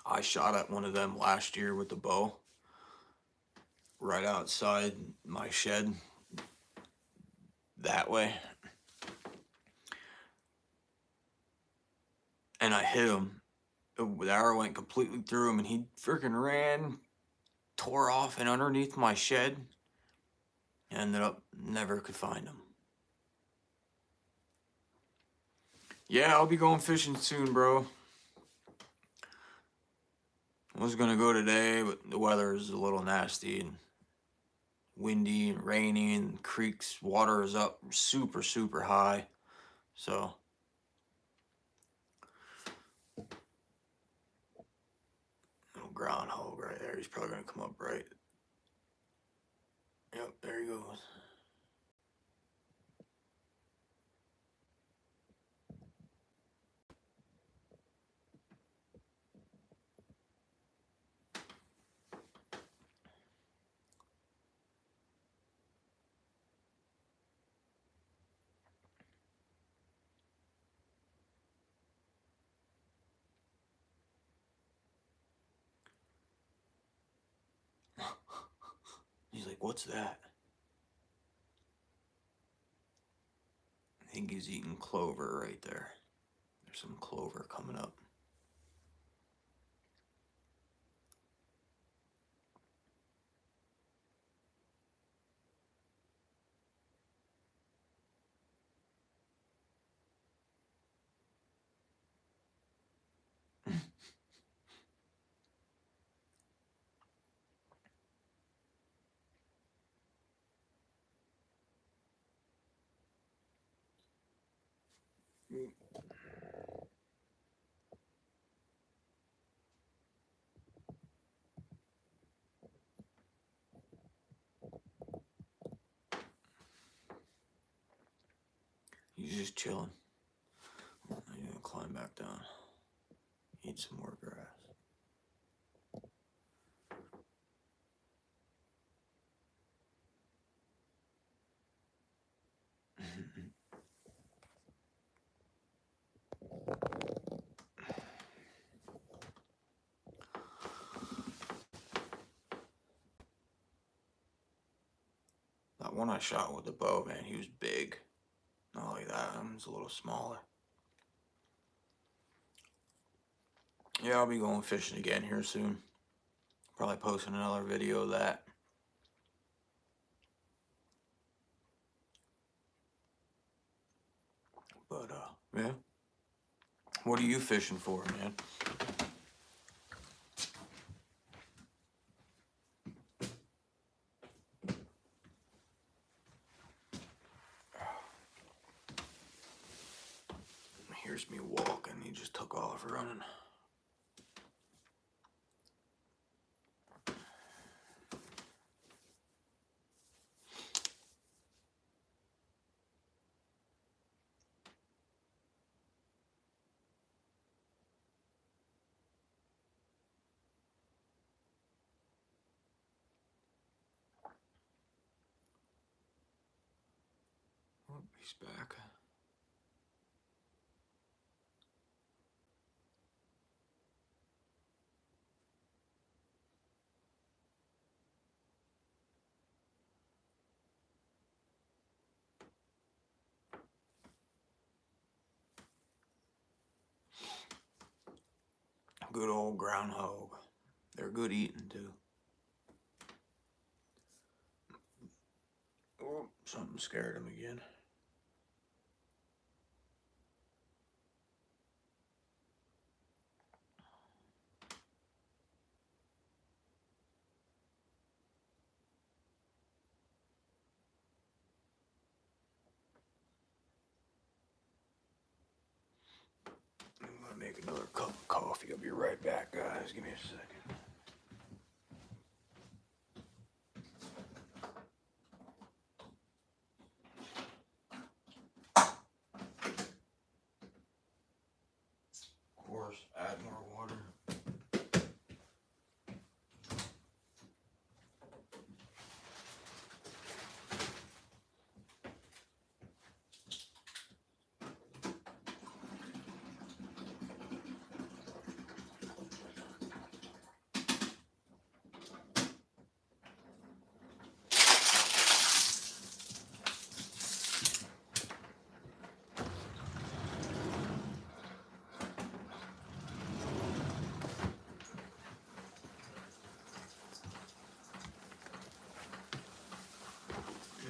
I shot at one of them last year with the bow right outside my shed that way. And I hit him. The arrow went completely through him and he freaking ran, tore off and underneath my shed. Ended up never could find him. Yeah, I'll be going fishing soon, bro. I was gonna go today, but the weather is a little nasty and windy and rainy, and creeks water is up super, super high. So little groundhog right there. He's probably gonna come up right. Yep, there he goes. what's that? I think he's eating clover right there. There's some clover coming up. He's just chilling. I'm gonna climb back down. Eat some more grass. That one I shot with the bow, man, he was big. Not like that, I was a little smaller. Yeah, I'll be going fishing again here soon. Probably posting another video of that. But, yeah. What are you fishing for, man? Here's me walking, he just took off running. Oh, he's back. Good old groundhog. They're good eating too. Oh, something scared him again. I'm gonna make another cup of coffee. I'll be right back, guys. Give me a second. Of course, add more water.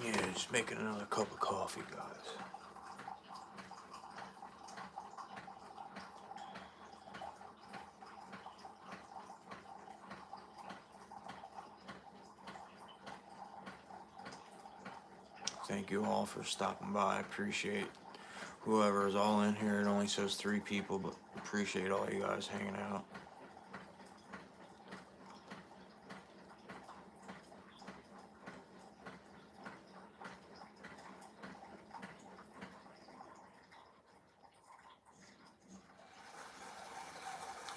Yeah, just making another cup of coffee, guys. Thank you all for stopping by. I appreciate whoever is all in here. It only says 3 people, but appreciate all you guys hanging out.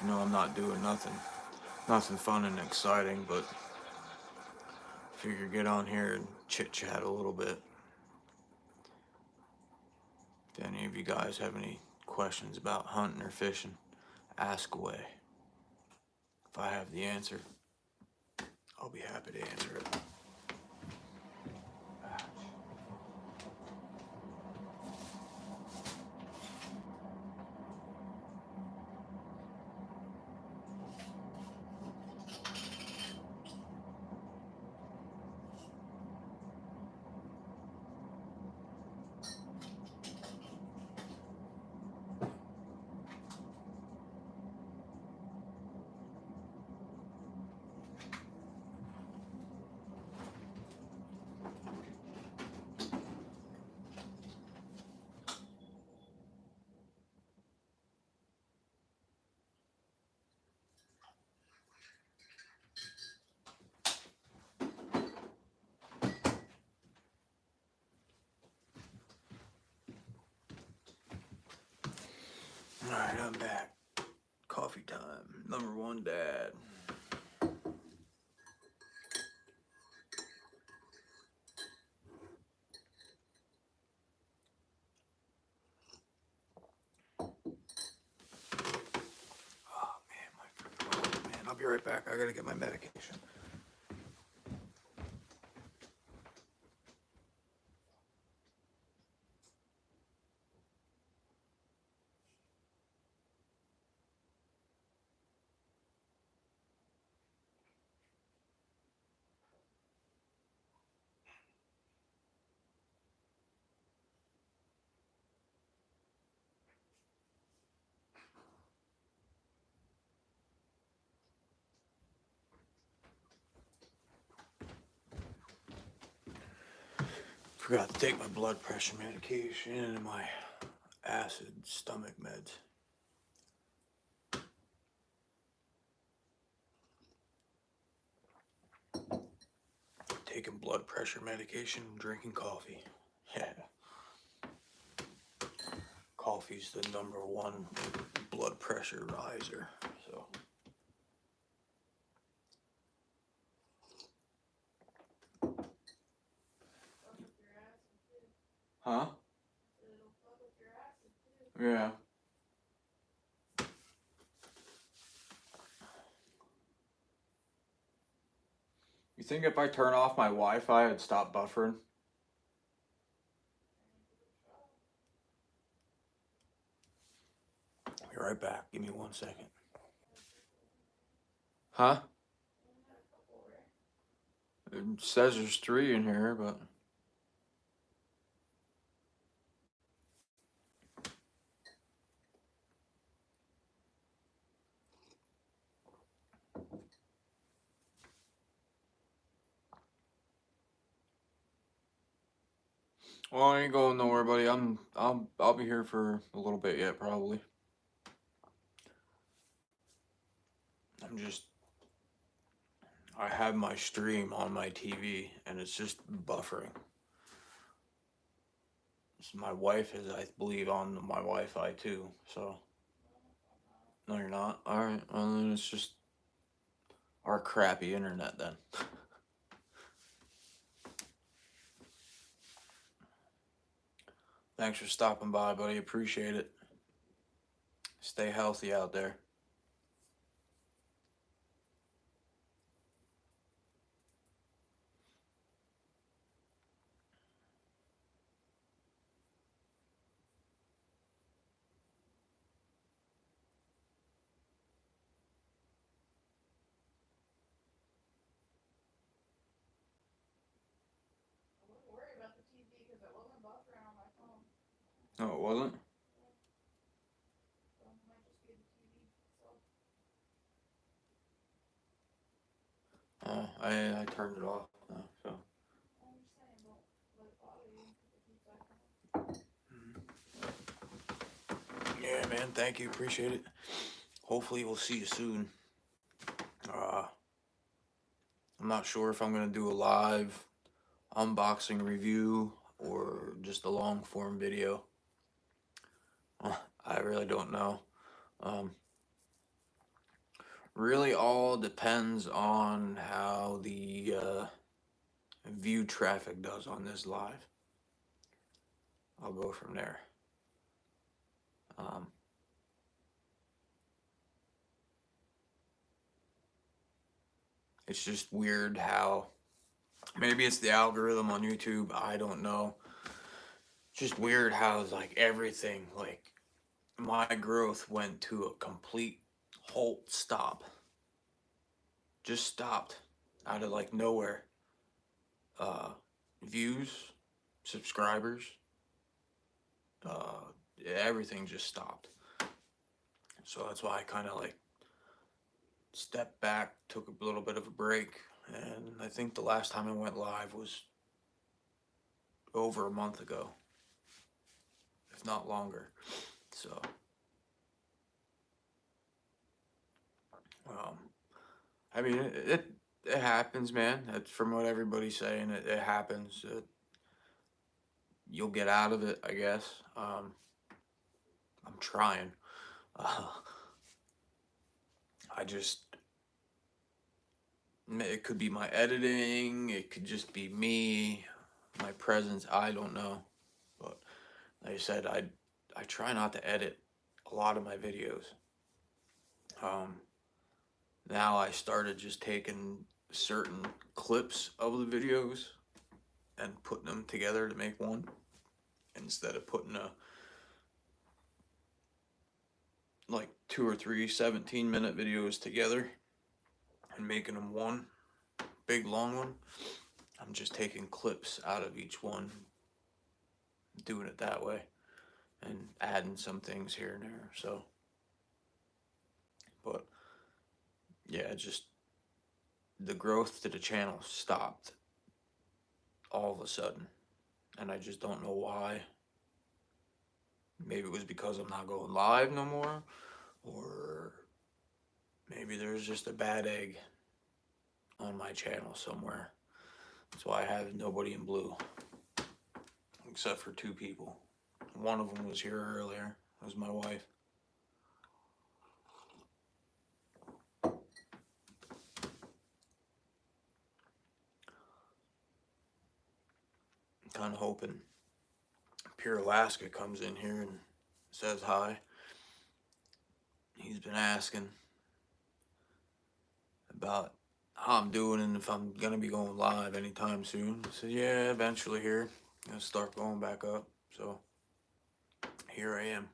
You know, I'm not doing nothing fun and exciting, but figure get on here and chit chat a little bit. If any of you guys have any questions about hunting or fishing, ask away. If I have the answer, I'll be happy to answer it. Alright, I'm back. Coffee time. Number one dad. Oh man, I'll be right back. I gotta get my medication. Forgot to take my blood pressure medication and my acid stomach meds. Taking blood pressure medication and drinking coffee. Yeah. Coffee's the number one blood pressure riser. So. Huh? Yeah. You think if I turn off my Wi-Fi, it'd stop buffering? Be right back. Give me 1 second. Huh? It says there's 3 in here, but... Well, I ain't going nowhere, buddy. I'll be here for a little bit yet, probably. I have my stream on my TV, and it's just buffering. So my wife is, I believe, on my Wi-Fi too, so... No, you're not? Alright, well then it's just our crappy internet then. Thanks for stopping by, buddy. Appreciate it. Stay healthy out there. No, it wasn't? Oh, I turned it off now, so. Yeah, man, thank you. Appreciate it. Hopefully we'll see you soon. I'm not sure if I'm gonna do a live unboxing review or just a long form video. I really don't know. Really all depends on how the view traffic does on this live. I'll go from there. It's just weird how, maybe it's the algorithm on YouTube, I don't know. Just weird how like everything, like my growth went to a complete halt stop. Just stopped out of like nowhere. Views, subscribers, everything just stopped. So that's why I kind of like stepped back, took a little bit of a break, and I think the last time I went live was over a month ago, if not longer. So I mean it happens, man. That's from what everybody's saying. It happens. You'll get out of it, I guess. I'm trying. Uh, I just, it could be my editing, it could just be me, my presence, I don't know. But like I said, I try not to edit a lot of my videos. Um, Now I started just taking certain clips of the videos and putting them together to make one instead of putting like 2 or 3 17-minute videos together and making them one big long one. I'm just taking clips out of each one, doing it that way, and adding some things here and there. So, but yeah, just the growth to the channel stopped all of a sudden, and I just don't know why. Maybe it was because I'm not going live no more, or maybe there's just a bad egg on my channel somewhere. That's why I have nobody in blue, except for 2 people. One of them was here earlier. It was my wife. I'm kind of hoping Pure Alaska comes in here and says hi. He's been asking about how I'm doing and if I'm gonna be going live anytime soon. I said, yeah, eventually here. Gonna start going back up. So here I am.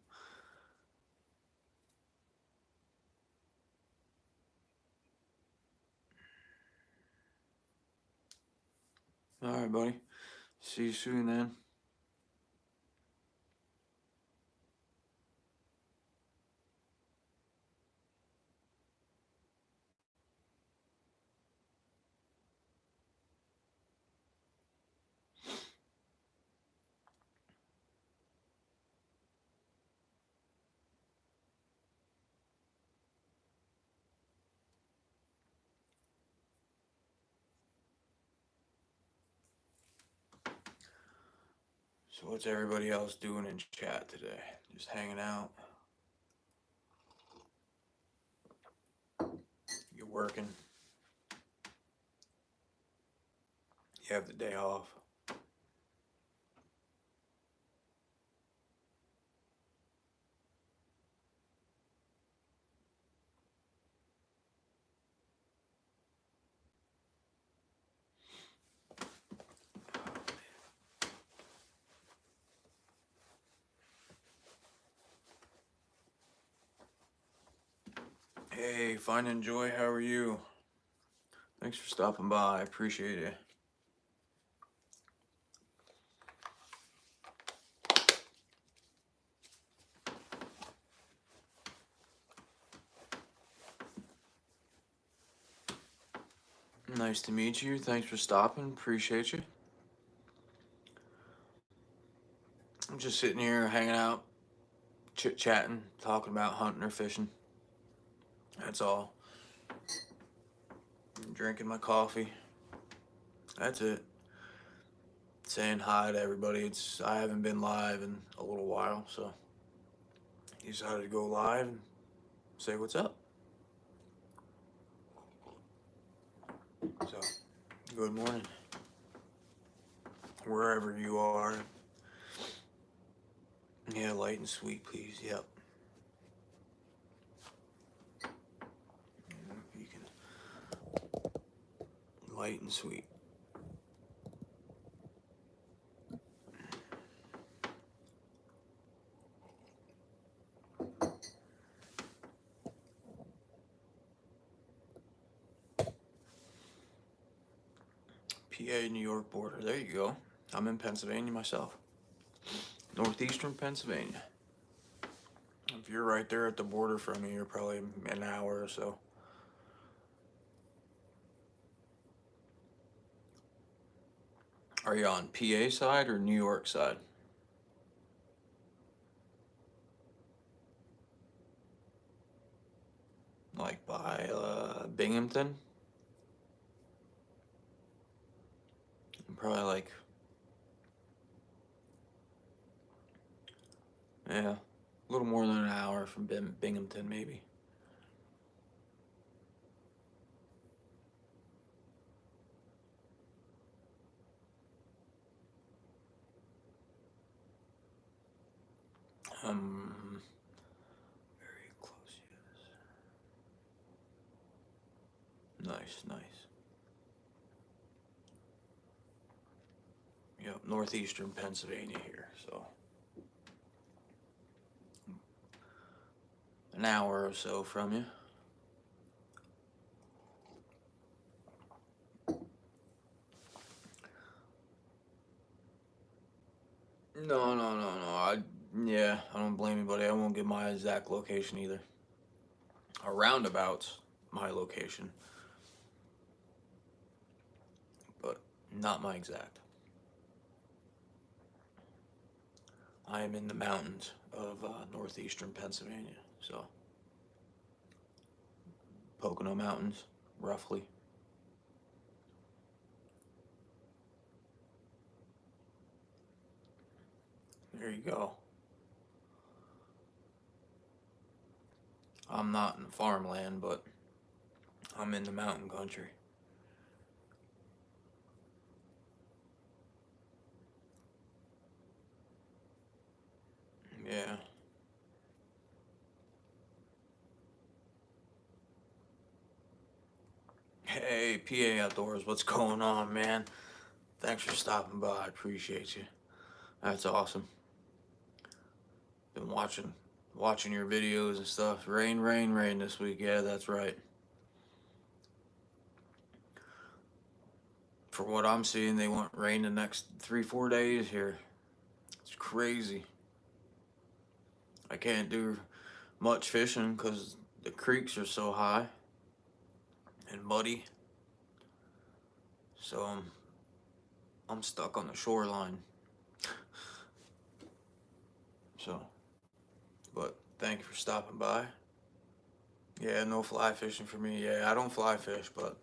All right, buddy. See you soon then. So what's everybody else doing in chat today? Just hanging out? You're working? You have the day off? Hey, Find and Joy, how are you? Thanks for stopping by. I appreciate it. Nice to meet you. Thanks for stopping. Appreciate you. I'm just sitting here hanging out, chit-chatting, talking about hunting or fishing. That's all. I'm drinking my coffee. That's it. Saying hi to everybody. I haven't been live in a little while, so decided to go live and say what's up. So, good morning. Wherever you are. Yeah, light and sweet, please. Yep. You can. Light and sweet. PA, New York border. There you go. I'm in Pennsylvania myself. Northeastern Pennsylvania. If you're right there at the border from me, you're probably an hour or so. Are you on PA side or New York side? Like by Binghamton? Probably yeah. A little more than an hour from Binghamton, maybe. Very close, yes. Nice, nice. Yep, northeastern Pennsylvania here, so an hour or so from you. No, no, no, no. I don't blame anybody. I won't give my exact location either. A roundabout's my location, but not my exact. I am in the mountains of northeastern Pennsylvania, so Pocono Mountains, roughly. There you go. I'm not in farmland, but I'm in the mountain country. Yeah. Hey, PA Outdoors, what's going on, man? Thanks for stopping by. I appreciate you. That's awesome. Been watching your videos and stuff. Rain, rain, rain this week. Yeah, that's right. For what I'm seeing, they want rain the next 3-4 days here. It's crazy. I can't do much fishing because the creeks are so high and muddy. So I'm stuck on the shoreline. So, but thank you for stopping by. Yeah, no fly fishing for me. Yeah, I don't fly fish, but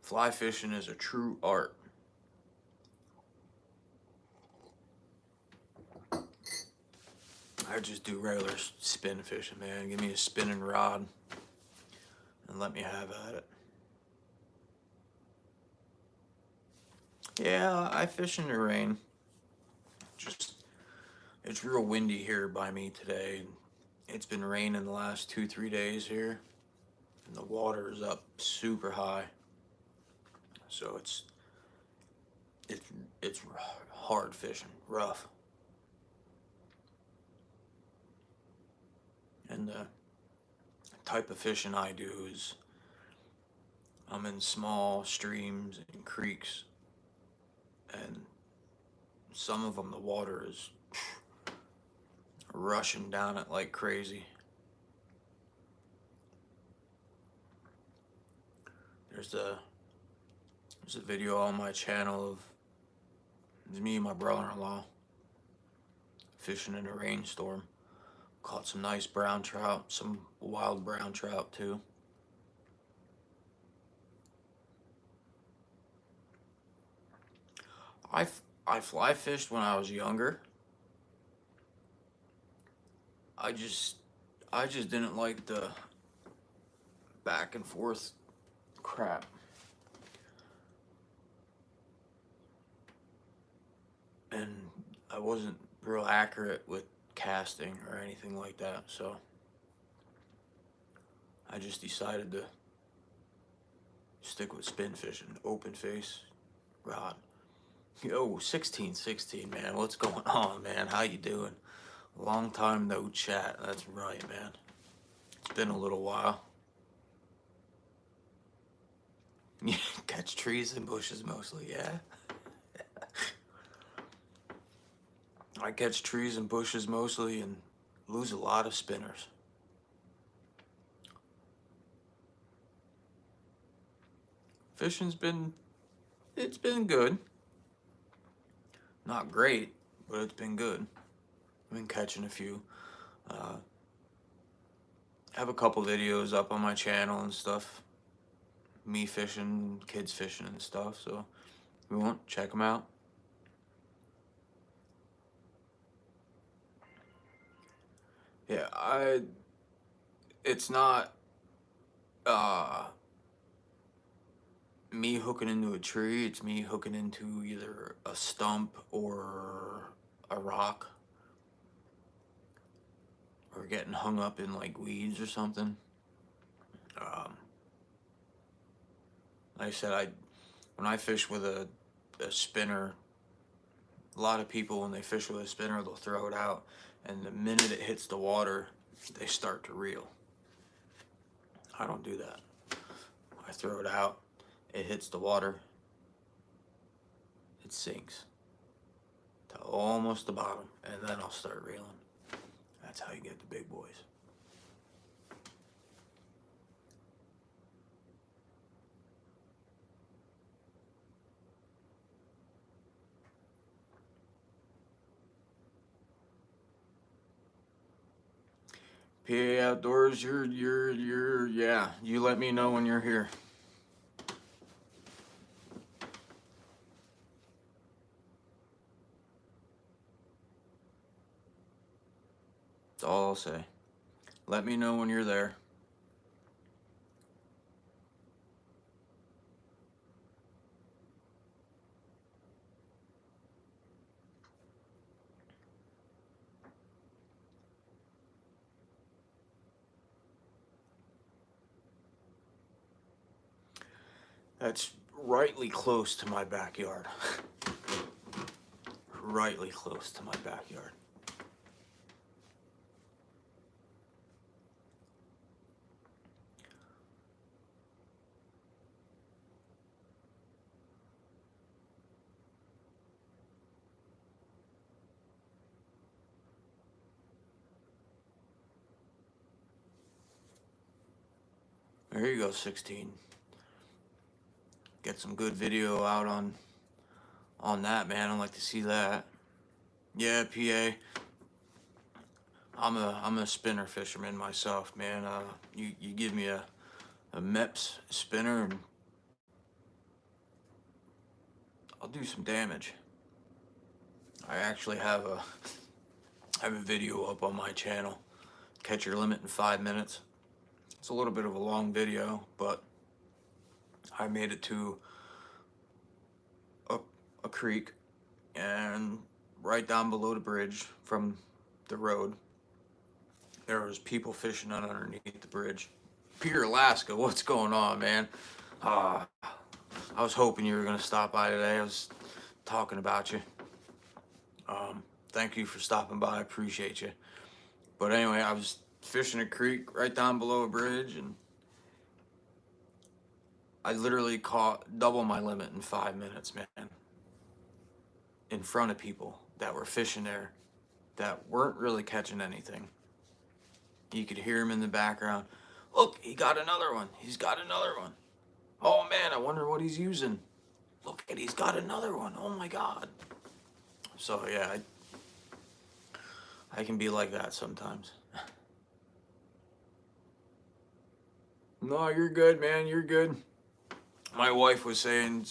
fly fishing is a true art. I just do regular spin fishing, man. Give me a spinning rod and let me have at it. Yeah, I fish in the rain. Just, it's real windy here by me today. It's been raining the last 2-3 days here, and the water is up super high. So it's it's hard fishing, rough. And the type of fishing I do is I'm in small streams and creeks, and some of them the water is rushing down it like crazy. There's a video on my channel of me and my brother-in-law fishing in a rainstorm. Caught some nice brown trout, some wild brown trout too. I fly fished when I was younger. I just didn't like the back and forth crap. And I wasn't real accurate with casting or anything like that, so I just decided to stick with spin fishing, open face rod. Yo, 1616, man. What's going on, man? How you doing? Long time no chat. That's right, man. It's been a little while. Yeah, catch trees and bushes mostly, yeah. I catch trees and bushes mostly and lose a lot of spinners. Fishing's it's been good. Not great, but it's been good. I've been catching a few. I have a couple videos up on my channel and stuff. Me fishing, kids fishing and stuff, so if you want, check them out. Yeah, it's not uh me hooking into a tree, it's me hooking into either a stump or a rock or getting hung up in like weeds or something. Um, like I said, when I fish with a spinner, a lot of people when they fish with a spinner, they'll throw it out, and the minute it hits the water, they start to reel. I don't do that. I throw it out, it hits the water, it sinks to almost the bottom, and then I'll start reeling. That's how you get the big boys. PA Outdoors, yeah. You let me know when you're here. That's all I'll say. Let me know when you're there. That's rightly close to my backyard. Rightly close to my backyard. There you go, 16. Get some good video out on that, man. I'd like to see that. Yeah, PA. I'm a spinner fisherman myself, man. You give me a Mepps spinner and I'll do some damage. I actually have a video up on my channel. Catch your limit in 5 minutes. It's a little bit of a long video, but I made it to a creek, and right down below the bridge from the road, there was people fishing underneath the bridge. Pier Alaska, what's going on, man? I was hoping you were gonna stop by today. I was talking about you. Thank you for stopping by. I appreciate you. But anyway, I was fishing a creek right down below a bridge, and I literally caught double my limit in 5 minutes, man. In front of people that were fishing there that weren't really catching anything. You could hear him in the background. Look, he got another one. He's got another one. Oh man, I wonder what he's using. Look at, he's got another one. Oh my God. So yeah, I can be like that sometimes. No, you're good, man. You're good. My wife was saying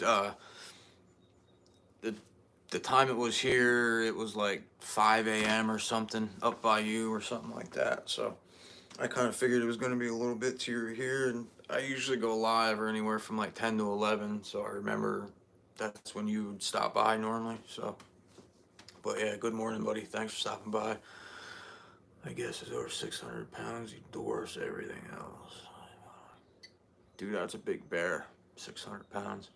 the time it was here, it was like 5 a.m. or something up by you or something like that. So I kind of figured it was going to be a little bit till you're here, and I usually go live or anywhere from like 10 to 11. So I remember that's when you would stop by normally. So, but yeah, good morning, buddy. Thanks for stopping by. I guess it's over 600 pounds. He dwarfs everything else. Dude, that's a big bear. 600 pounds.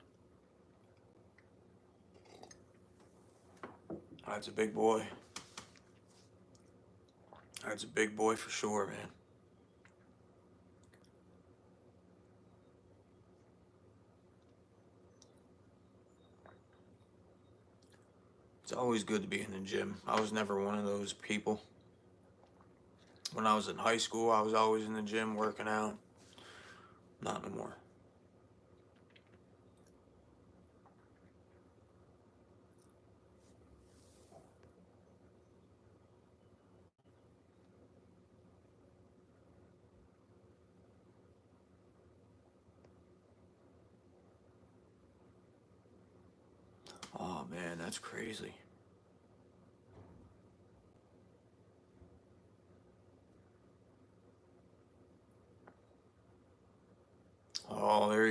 That's a big boy. That's a big boy for sure, man. It's always good to be in the gym. I was never one of those people. When I was in high school, I was always in the gym working out. Not no more. Oh man, that's crazy.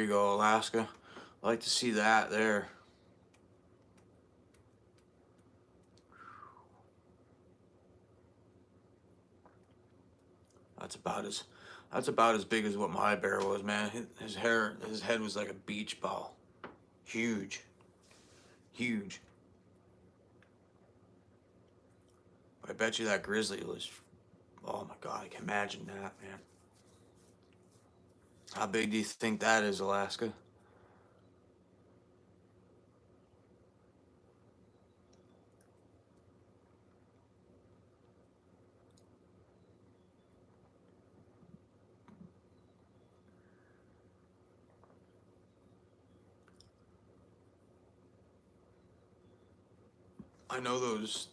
you go, Alaska. I like to see that there. That's about as big as what my bear was, man. His head was like a beach ball. Huge. Huge. I bet you that grizzly was, oh my God, I can imagine that, man. How big do you think that is, Alaska? I know those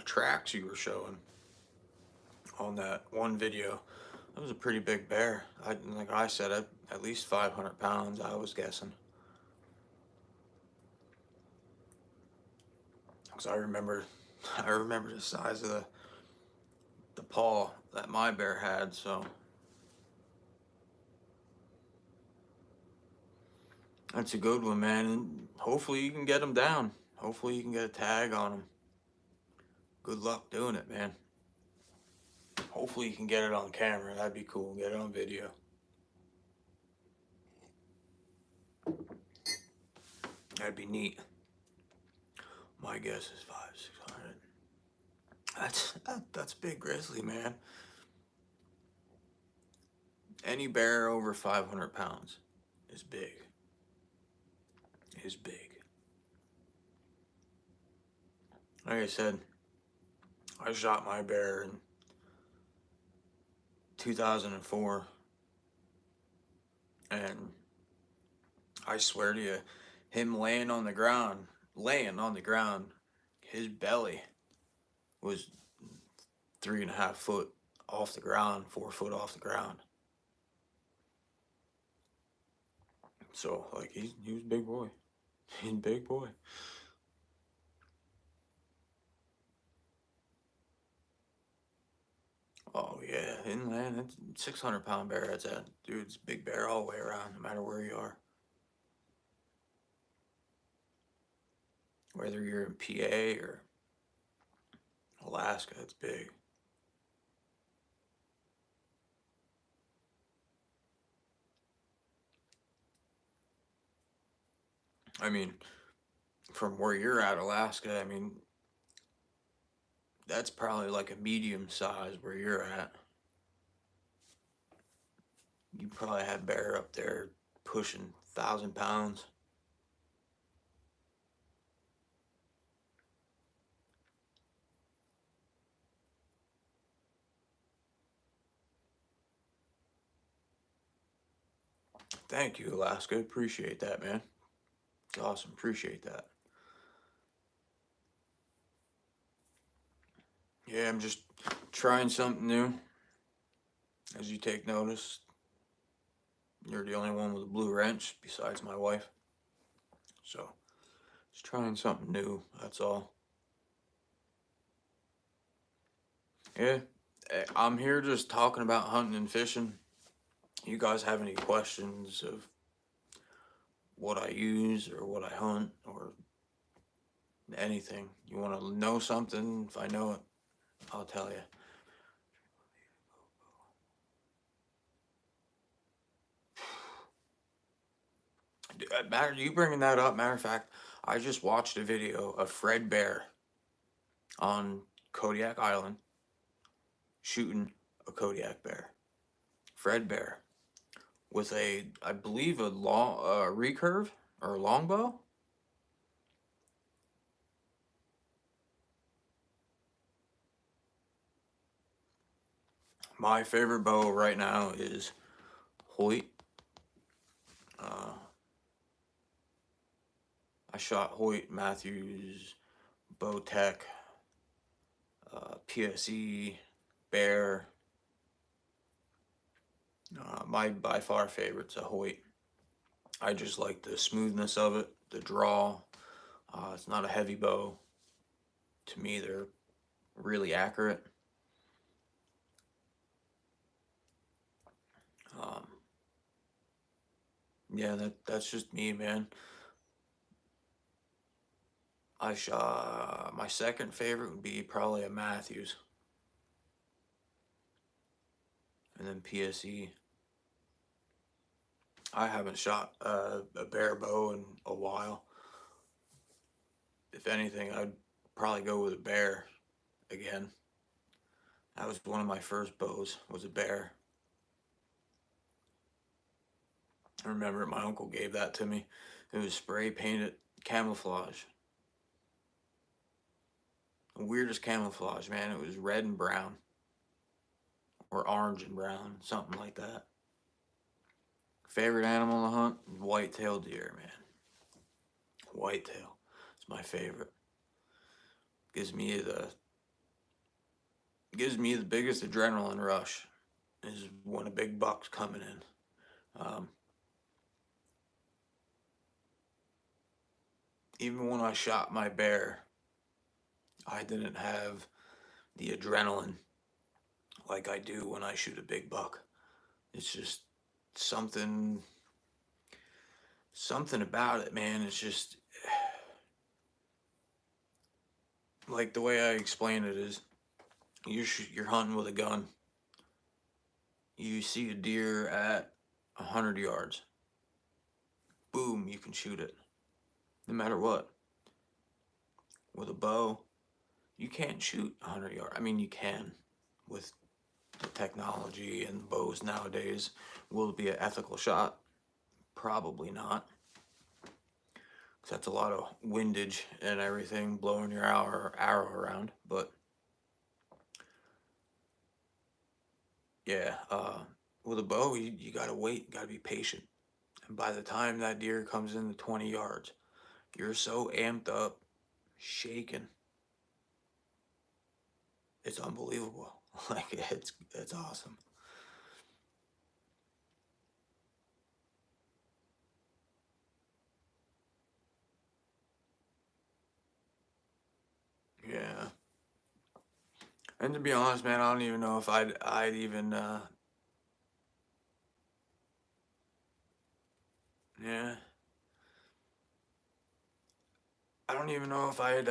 tracks you were showing on that one video. That was a pretty big bear. Like I said, at least 500 pounds, I was guessing. Because I remember the size of the paw that my bear had, so. That's a good one, man, and hopefully you can get him down. Hopefully you can get a tag on him. Good luck doing it, man. Hopefully you can get it on camera. That'd be cool. Get it on video. That'd be neat. My guess is 500-600. That's big grizzly, man. Any bear over 500 pounds is big. Is big. Like I said, I shot my bear in 2004, and I swear to you, him laying on the ground, his belly was 3.5 foot off the ground, 4 foot off the ground. So like he was a big boy. He's a big boy. Oh yeah, inland, that's 600-pound bear. That's a dude's big bear all the way around, no matter where you are. Whether you're in PA or Alaska, it's big. I mean, from where you're at, Alaska, I mean, that's probably like a medium size where you're at. You probably have bear up there pushing 1,000 pounds. Thank you, Alaska. Appreciate that, man. It's awesome. Appreciate that. Yeah, I'm just trying something new. As you take notice, you're the only one with a blue wrench besides my wife. So, just trying something new, that's all. Yeah, I'm here just talking about hunting and fishing. You guys have any questions of what I use or what I hunt or anything? You want to know something? If I know it, I'll tell you. You bringing that up? Matter of fact, I just watched a video of Fred Bear on Kodiak Island shooting a Kodiak bear. Fred Bear with I believe a long recurve or a longbow. My favorite bow right now is Hoyt. I shot Hoyt, Matthews, Bowtech, PSE, Bear. My by far favorite's a Hoyt. I just like the smoothness of it, the draw. It's not a heavy bow. To me, they're really accurate. Um, Yeah, that's just me, man. I shot my second favorite would be probably a Matthews, and then PSE. I haven't shot a bare bow in a while. If anything, I'd probably go with a bear again. That was one of my first bows, was a bear. I remember my uncle gave that to me. It was spray painted camouflage. The weirdest camouflage, man. It was red and brown, or orange and brown, something like that. Favorite animal to hunt? White-tailed deer, man. Whitetail. It's my favorite. Gives me the biggest adrenaline rush is when a big buck's coming in. Even when I shot my bear, I didn't have the adrenaline like I do when I shoot a big buck. It's just something about it, man. It's just like the way I explain it is you're hunting with a gun. You see a deer at 100 yards. Boom, you can shoot it. No matter what. With a bow, you can't shoot 100 yards. I mean, you can with the technology and bows nowadays. Will it be an ethical shot? Probably not. 'Cause that's a lot of windage and everything blowing your arrow around. But yeah, with a bow, you gotta wait. You gotta be patient. And by the time that deer comes in the 20 yards, you're so amped up, shaking. It's unbelievable. Like it's awesome. Yeah. And to be honest, man, I don't even know if I'd even yeah. I don't even know if I'd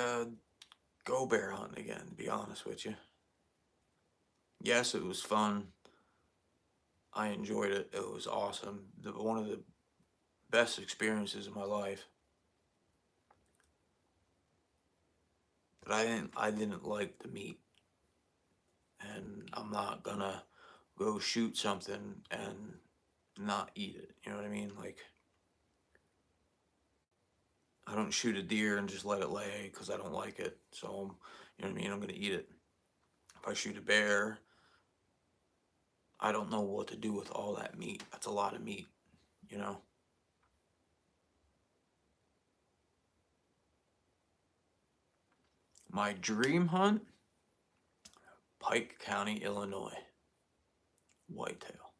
go bear hunting again, to be honest with you. Yes, it was fun. I enjoyed it. It was awesome. One of the best experiences of my life. But I didn't like the meat. And I'm not gonna go shoot something and not eat it. You know what I mean? Like I don't shoot a deer and just let it lay because I don't like it. So, you know what I mean? I'm gonna eat it. If I shoot a bear, I don't know what to do with all that meat. That's a lot of meat, you know? My dream hunt, Pike County, Illinois. Whitetail.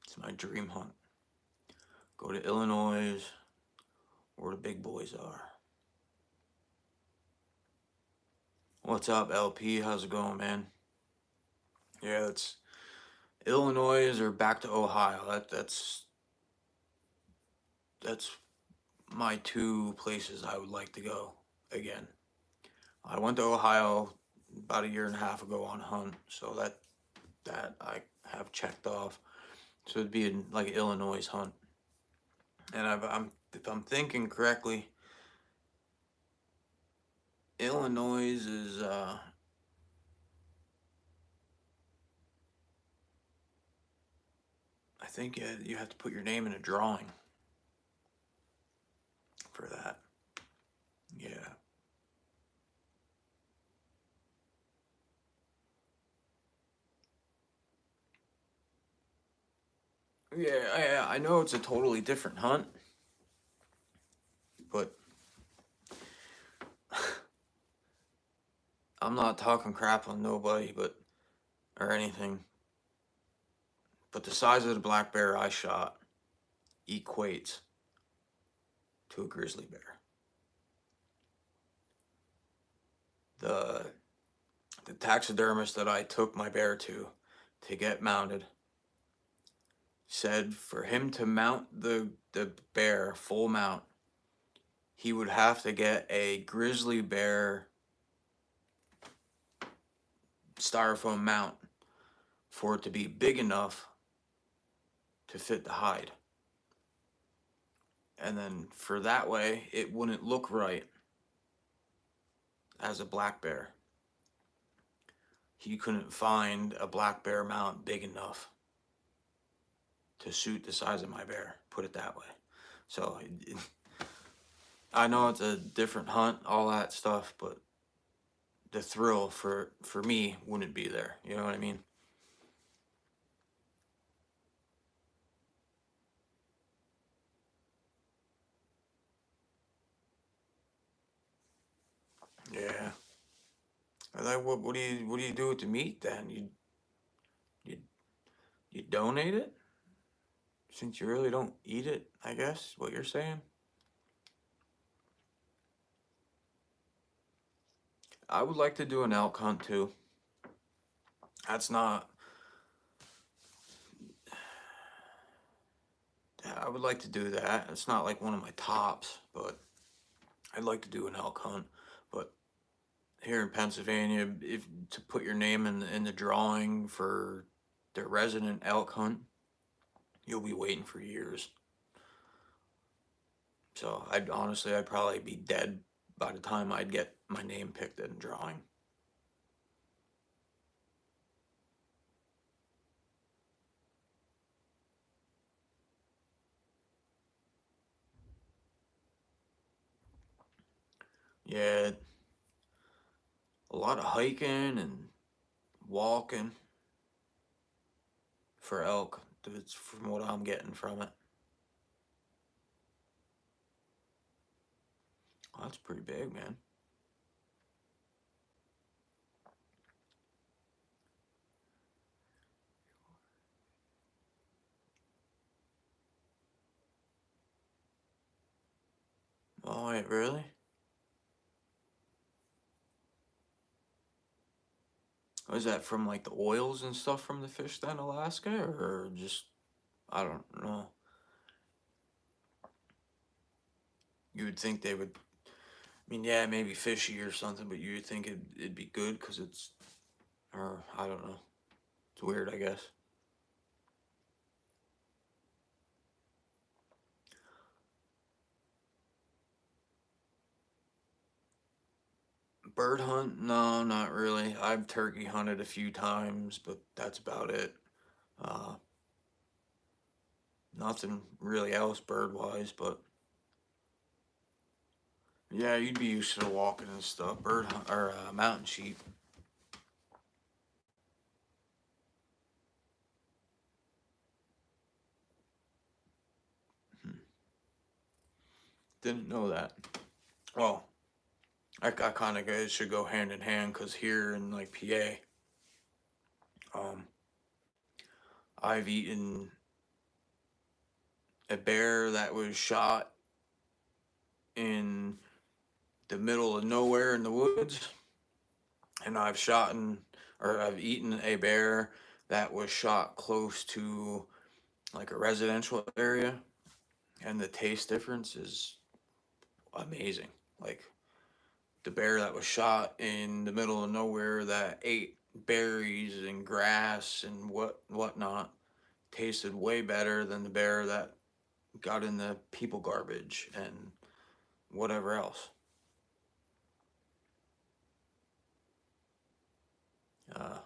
It's my dream hunt. Go to Illinois, where the big boys are. What's up, LP? How's it going, man? Yeah, it's Illinois or back to Ohio. That's my two places I would like to go again. I went to Ohio about a year and a half ago on a hunt, so that I have checked off. So it'd be like an Illinois hunt, and if I'm thinking correctly, Illinois is I think you have to put your name in a drawing for that. Yeah. Yeah, I know it's a totally different hunt, but I'm not talking crap on nobody, but or anything. But the size of the black bear I shot equates to a grizzly bear. The taxidermist that I took my bear to get mounted said for him to mount the bear full mount, he would have to get a grizzly bear styrofoam mount for it to be big enough to fit the hide. And then for that way, it wouldn't look right as a black bear. He couldn't find a black bear mount big enough to suit the size of my bear, put it that way. So I know it's a different hunt, all that stuff, but the thrill for me wouldn't be there. You know what I mean? Yeah. I like, what do you do with the meat then? You you donate it? Since you really don't eat it, I guess, what you're saying? I would like to do an elk hunt too. That's not. I would like to do that. It's not like one of my tops, but I'd like to do an elk hunt. But here in Pennsylvania, if to put your name in the drawing for the resident elk hunt, you'll be waiting for years. So I'd probably be dead by the time I'd get my name picked in the drawing. Yeah, a lot of hiking and walking for elk. That's from what I'm getting from it. Oh, that's pretty big, man. Oh, wait, really? Was that from like the oils and stuff from the fish then, Alaska, or just I don't know. You would think they would. I mean, yeah, maybe fishy or something, but you would think it'd be good because it's, or I don't know. It's weird, I guess. Bird hunt? No, not really. I've turkey hunted a few times, but that's about it. Uh, Nothing really else bird wise, but yeah, you'd be used to the walking and stuff. Bird hunt or mountain sheep. Hmm. Didn't know that. Well, I kind of guys should go hand in hand because here in like PA, um, I've eaten a bear that was shot in the middle of nowhere in the woods, and I've eaten a bear that was shot close to like a residential area, and the taste difference is amazing. Like the bear that was shot in the middle of nowhere that ate berries and grass and whatnot tasted way better than the bear that got in the people garbage and whatever else. Uh,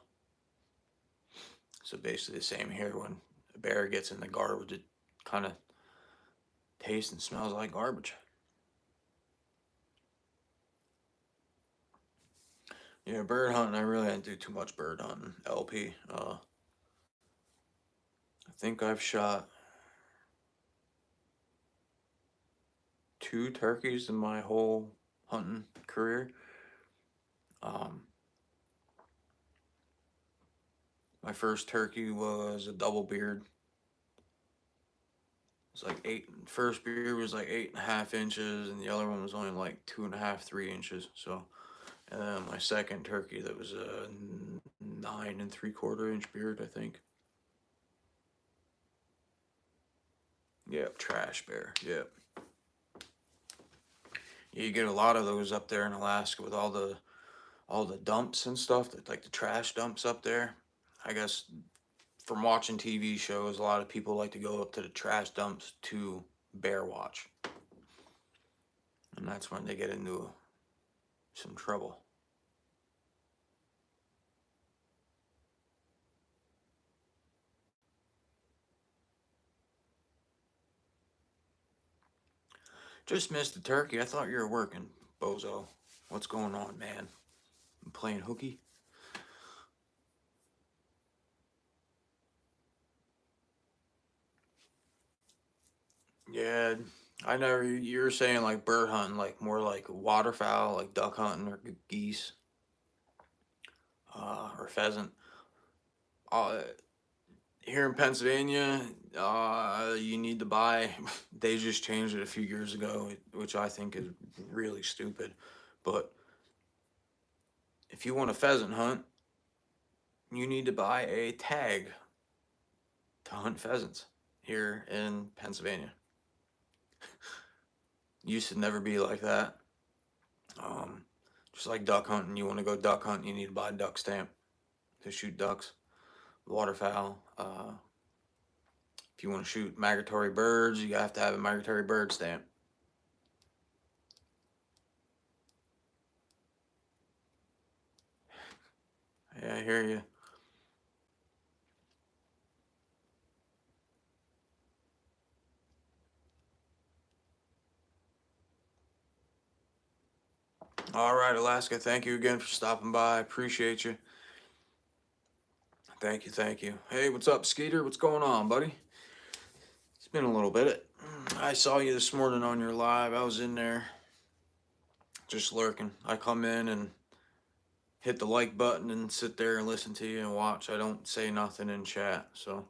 so basically the same here. When a bear gets in the garbage, it kind of tastes and smells like garbage. Yeah, bird hunting. I really didn't do too much bird hunting. LP. I think I've shot 2 turkeys in my whole hunting career. Um, my first turkey was a double beard. It's like eight. First beard was like 8.5 inches, and the other one was only like 2.5, 3 inches. So, and then my second turkey that was a 9 3/4 inch beard, I think. Yep, trash bear. Yep. You get a lot of those up there in Alaska with all the dumps and stuff, that like the trash dumps up there. I guess from watching TV shows, a lot of people like to go up to the trash dumps to bear watch. And that's when they get into some trouble. Just missed the turkey. I thought you were working, bozo. What's going on, man? I'm playing hooky. Yeah, I never. You're saying like bird hunting, like more like waterfowl, like duck hunting or geese, or pheasant. Uh, Here in Pennsylvania, you need to buy. They just changed it a few years ago, which I think is really stupid. But if you want a pheasant hunt, you need to buy a tag to hunt pheasants here in Pennsylvania. Used to never be like that. Um, just like duck hunting, you want to go duck hunting, you need to buy a duck stamp to shoot ducks, waterfowl. If you want to shoot migratory birds, you have to have a migratory bird stamp. Yeah, I hear you. All right, Alaska, thank you again for stopping by. I appreciate you. Thank you, thank you. Hey, what's up, Skeeter? What's going on, buddy? It's been a little bit. I saw you this morning on your live. I was in there just lurking. I come in and hit the like button and sit there and listen to you and watch. I don't say nothing in chat, so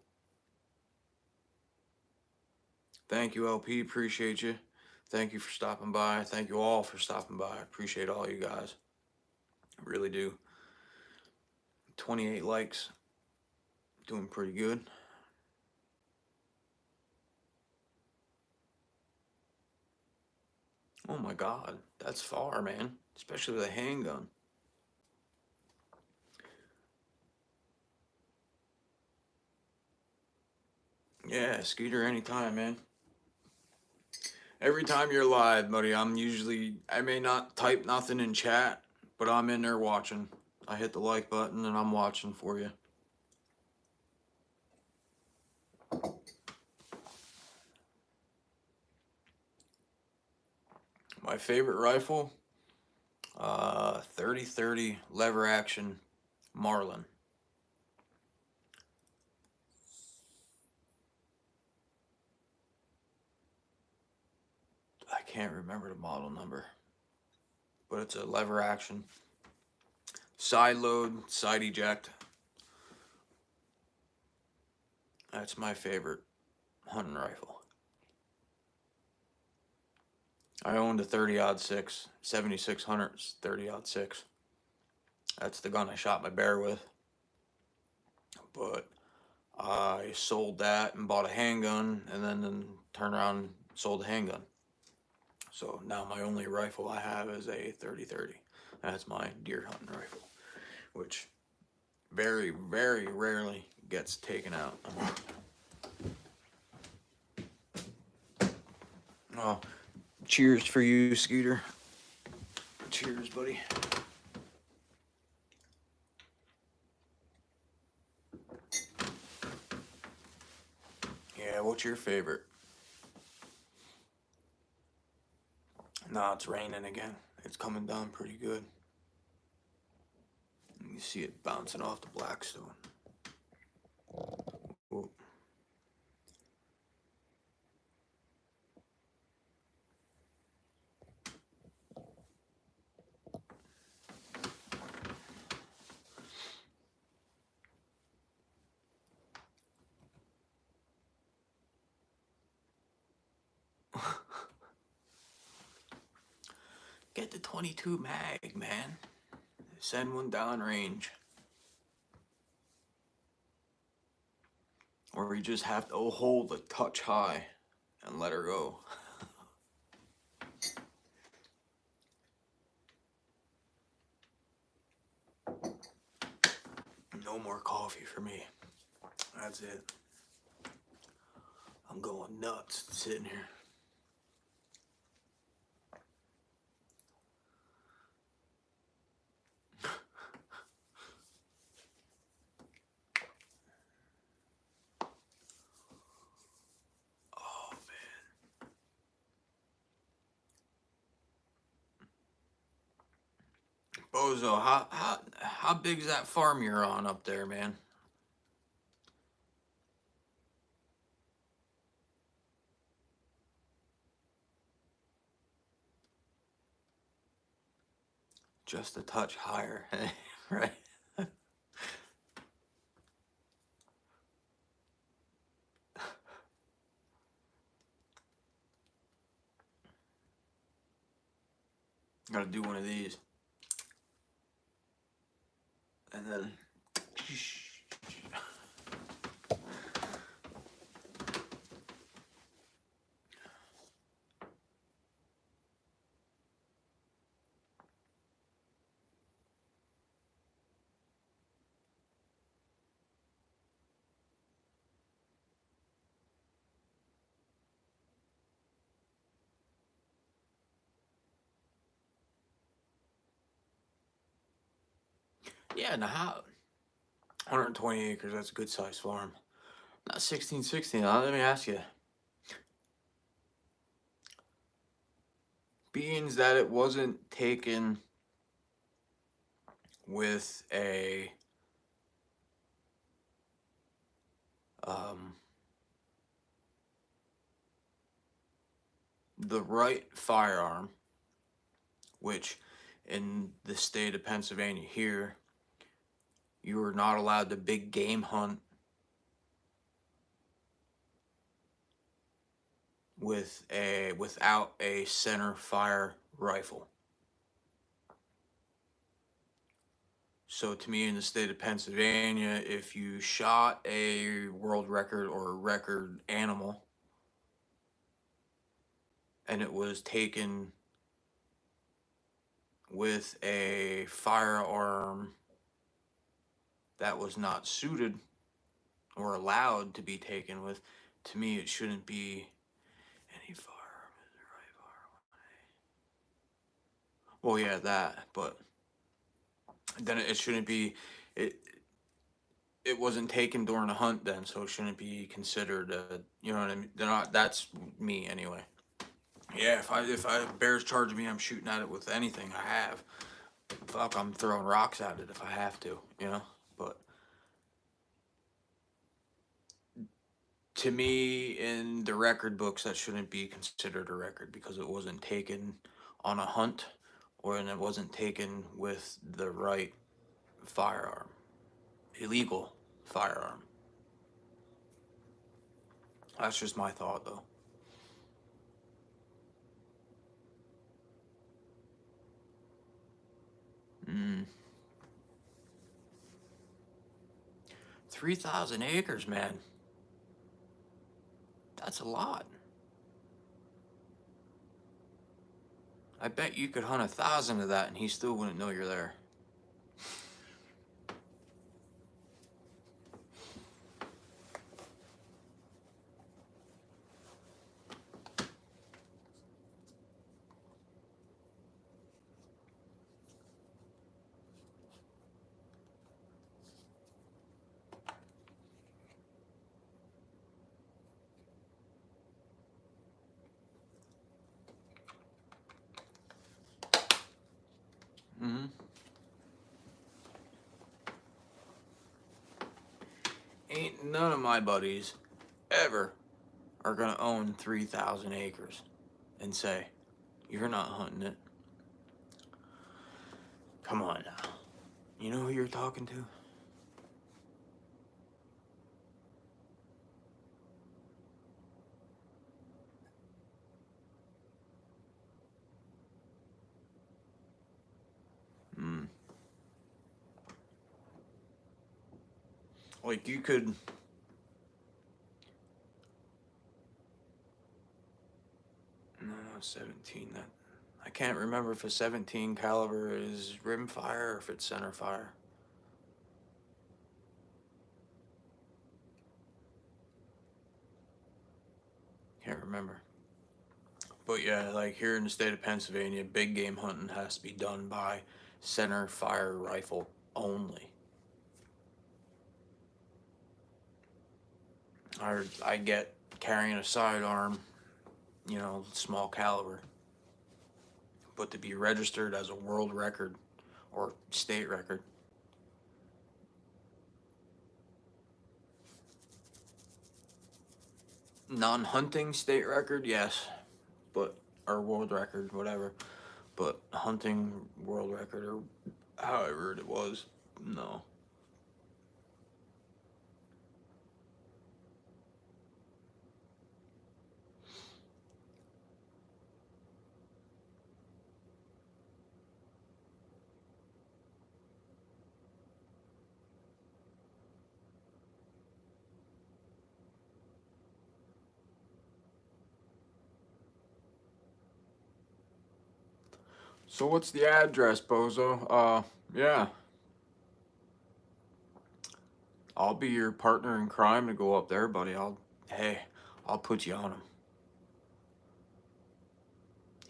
thank you, LP. Appreciate you. Thank you for stopping by. Thank you all for stopping by. I appreciate all you guys. I really do. 28 likes. Doing pretty good. Oh my God, that's far, man. Especially with a handgun. Yeah, Skeeter, anytime, man. Every time you're live, buddy, I may not type nothing in chat, but I'm in there watching. I hit the like button and I'm watching for you. My favorite rifle, 30-30 lever action Marlin. I can't remember the model number, but it's a lever action. Side load, side eject. That's my favorite hunting rifle. I owned a 30-06, 7600's 30-06. That's the gun I shot my bear with. But I sold that and bought a handgun, and then turned around and sold the handgun. So now my only rifle I have is a 30-30. That's my deer hunting rifle, which very, very rarely gets taken out. Oh, cheers for you, Scooter. Cheers, buddy. Yeah, what's your favorite? Nah, it's raining again. It's coming down pretty good. You see it bouncing off the Blackstone. Whoa. Get the 22 mag, man. Send one downrange. Or you just have to hold a touch high. and let her go. No more coffee for me. That's it. I'm going nuts sitting here. Oh man. Bozo, how big is that farm you're on up there, man? Just a touch higher, right? Gotta do one of these. And then yeah, now how 120 acres, that's a good sized farm. Not 1660. Now let me ask you. Being that it wasn't taken with a the right firearm, which in the state of Pennsylvania here, you are not allowed to big game hunt without a center fire rifle. So to me, in the state of Pennsylvania, if you shot a world record or a record animal and it was taken with a firearm that was not suited or allowed to be taken with, to me it shouldn't be any firearm is the right firearm. Well, yeah, that, but then it shouldn't be it. It wasn't taken during a hunt then, so it shouldn't be considered. You know what I mean? They're not. That's me anyway. Yeah, if I bear's charging me, I'm shooting at it with anything I have. Fuck, I'm throwing rocks at it if I have to. You know, but to me, in the record books, that shouldn't be considered a record because it wasn't taken on a hunt, or and it wasn't taken with the right firearm, illegal firearm. That's just my thought, though. Mm. 3,000 acres, man. That's a lot. I bet you could hunt 1,000 of that and he still wouldn't know you're there. Mm-hmm. Ain't none of my buddies ever are gonna own 3,000 acres and say, you're not hunting it. Come on now. You know who you're talking to? Mm. Like you could 17. That I can't remember if a 17 caliber is rimfire or if it's center fire. Can't remember. But yeah, like here in the state of Pennsylvania, big game hunting has to be done by center fire rifle only. I get carrying a sidearm, you know, small caliber. But to be registered as a world record or state record, non-hunting state record, yes, but or world record, whatever. But hunting world record or however it was, no. So what's the address, Bozo? Yeah. I'll be your partner in crime to go up there, buddy. I'll put you on him.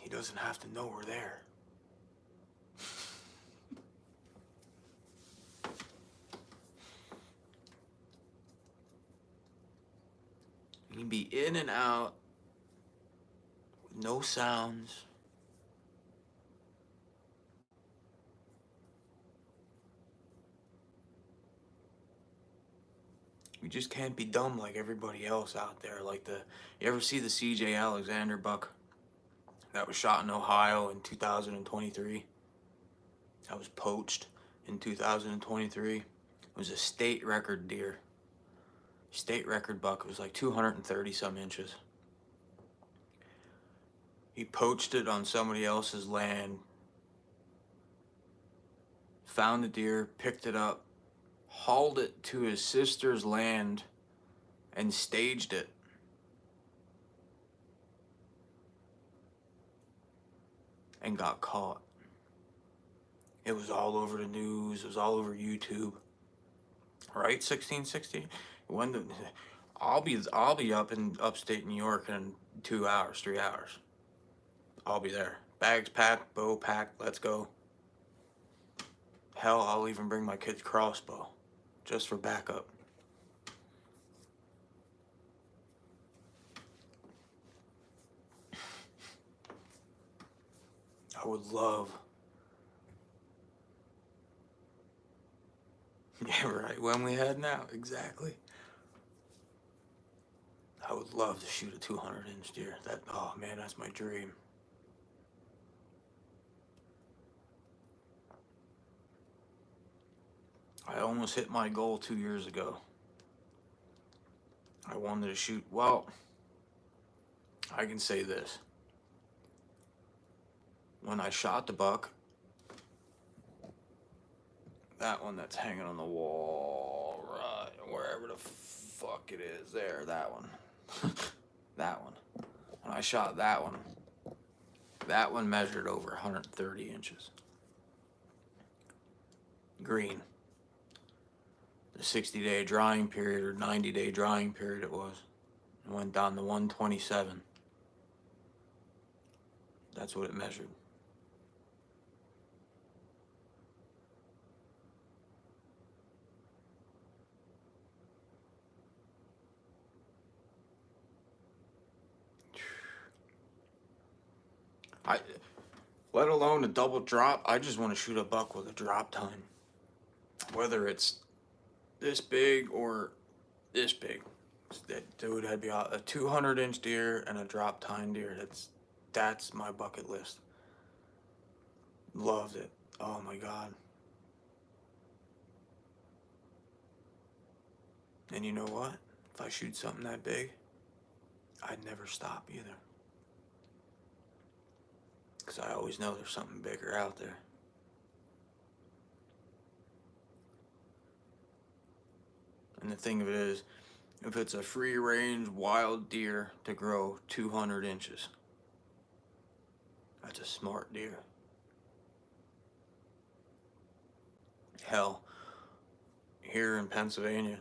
He doesn't have to know we're there. You can be in and out with no sounds. We just can't be dumb like everybody else out there. You ever see the CJ Alexander buck that was shot in Ohio in 2023? That was poached in 2023. It was a state record deer. State record buck. It was like 230 some inches. He poached it on somebody else's land, found the deer, picked it up, hauled it to his sister's land, and staged it. And got caught. It was all over the news. It was all over YouTube. Right, 1660. I'll be up in upstate New York in 2 hours, 3 hours. I'll be there. Bags packed, bow packed. Let's go. Hell, I'll even bring my kid's crossbow, just for backup. I would love. Yeah, right. When we head now, exactly. I would love to shoot a 200-inch deer. Oh man, that's my dream. I almost hit my goal 2 years ago. I wanted to shoot. Well, I can say this. When I shot the buck, that one that's hanging on the wall, right, wherever the fuck it is, there, that one. That one. When I shot that one measured over 130 inches. Green. The 60-day drying period, or 90-day drying period it was. It went down to 127. That's what it measured. Let alone a double drop, I just want to shoot a buck with a drop time. Whether it's this big or this big. Dude, that'd be a 200-inch deer and a drop tine deer. That's my bucket list. Loved it. Oh my God. And you know what? If I shoot something that big, I'd never stop either. Because I always know there's something bigger out there. And the thing of it is, if it's a free range wild deer to grow 200 inches, That's a smart deer. Hell, here in Pennsylvania,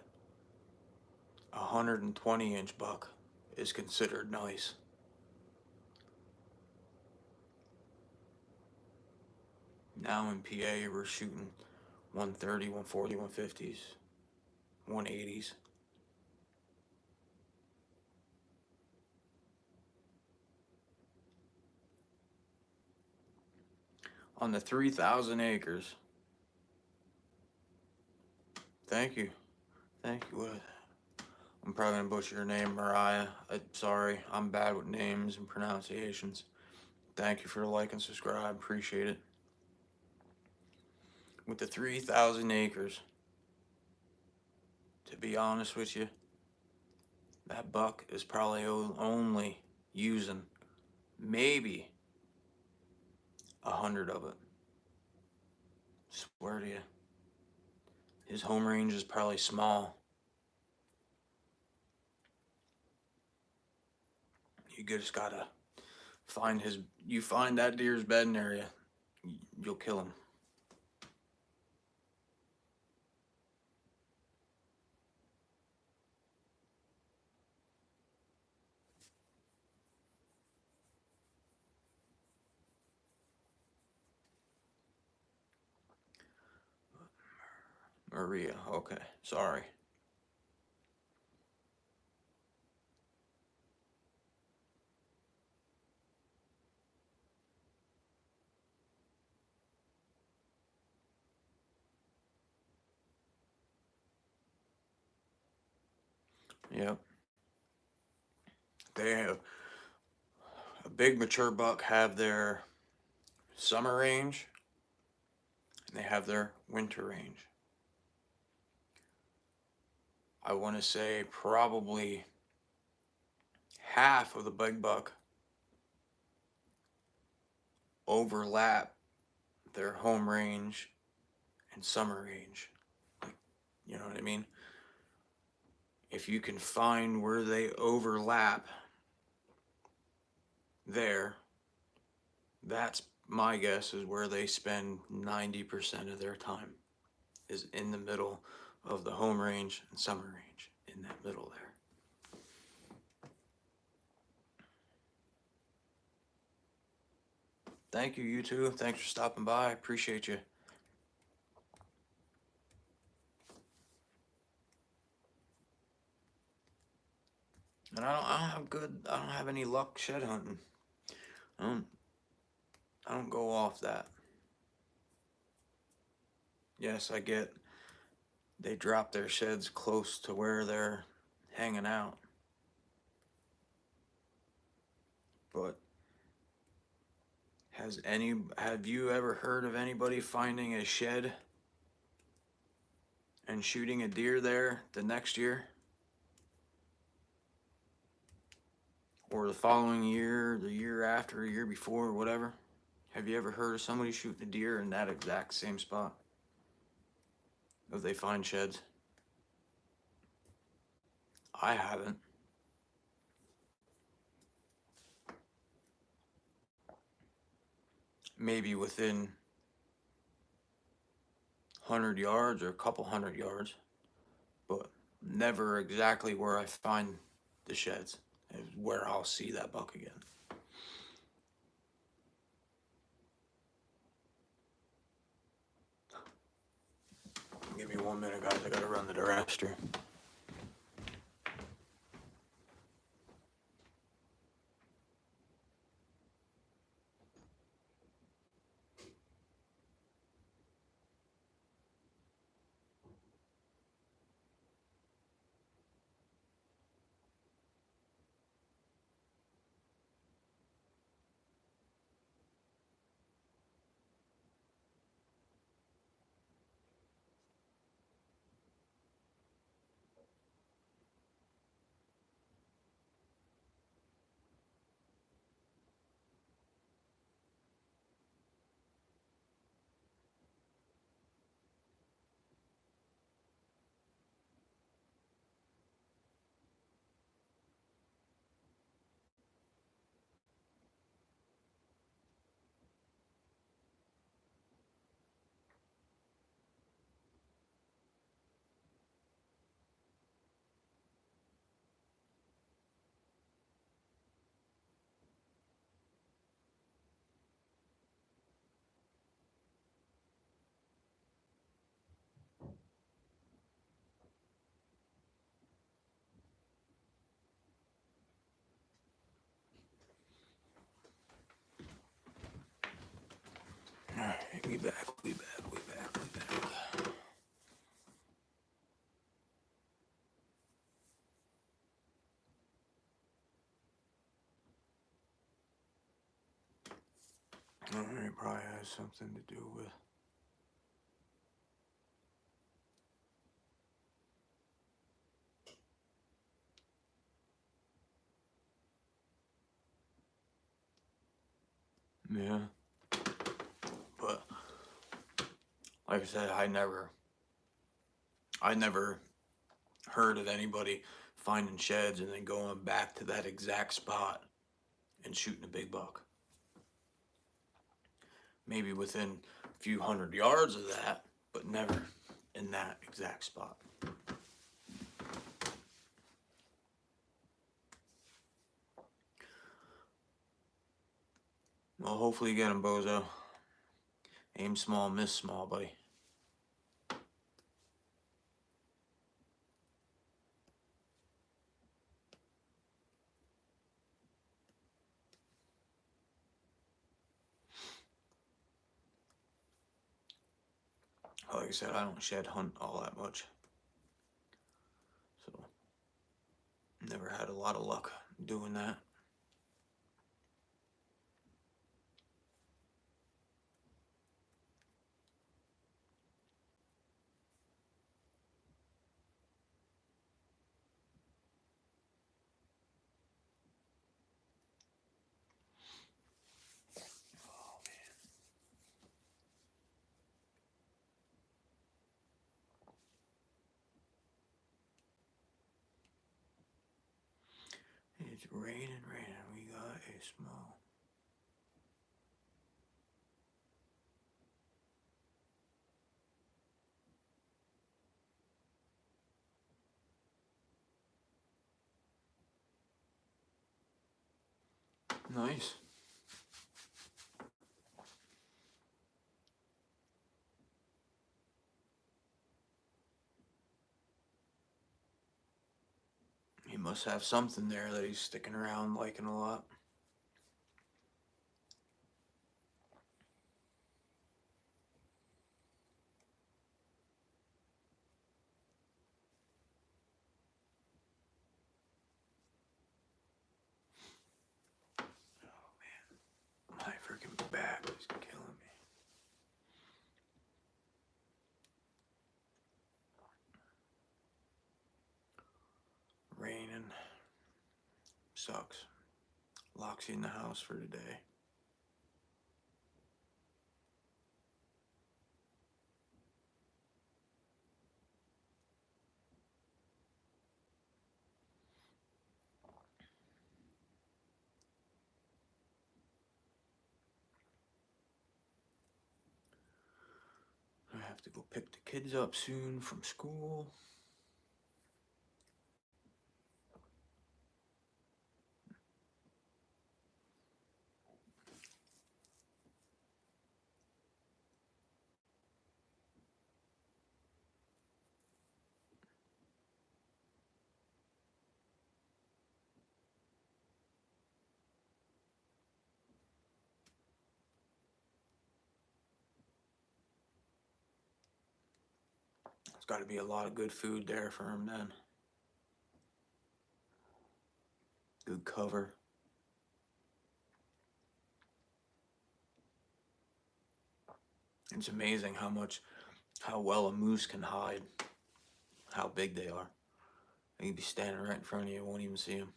a 120-inch buck is considered nice. Now in PA, we're shooting 130, 140, 150s, 180s. On the 3,000 acres. Thank you. Thank you. I'm probably gonna butcher your name, Mariah. I'm sorry. I'm bad with names and pronunciations. Thank you for the like and subscribe. Appreciate it. With the 3,000 acres, to be honest with you, that buck is probably only using maybe 100 of it. Swear to you. His home range is probably small. You just gotta you find that deer's bedding area, you'll kill him. Maria, okay, sorry. Yep. They have a big mature buck have their summer range and they have their winter range. I want to say probably half of the big buck overlap their home range and summer range. Like, you know what I mean? If you can find where they overlap there, that's my guess is where they spend 90% of their time, is in the middle of the home range and summer range, in that middle there. Thank you, you too. Thanks for stopping by. I appreciate you. And I don't have any luck shed hunting. I don't go off that. Yes, I get they drop their sheds close to where they're hanging out. But have you ever heard of anybody finding a shed and shooting a deer there the next year? Or the following year, the year after, the year before, or whatever? Have you ever heard of somebody shooting a deer in that exact same spot? If they find sheds? I haven't. Maybe within 100 yards or a couple 100 yards, but never exactly where I find the sheds, is where I'll see that buck again. Give me 1 minute, guys. I gotta run the directory. back. It probably has something to do with. Yeah. But like I said, I never heard of anybody finding sheds and then going back to that exact spot and shooting a big buck. Maybe within a few hundred yards of that, but never in that exact spot. Well, hopefully you get him, Bozo. Aim small, miss small, buddy. Like I said, I don't shed hunt all that much. So, never had a lot of luck doing that. It's raining. We got a small. Nice. He must have something there that he's sticking around liking a lot. My freaking back is killing me. Raining. Sucks. Locks you in the house for today. I have to go pick the kids up soon from school. There's got to be a lot of good food there for him then. Good cover. It's amazing how well a moose can hide, how big they are. You'd be standing right in front of you, won't even see them.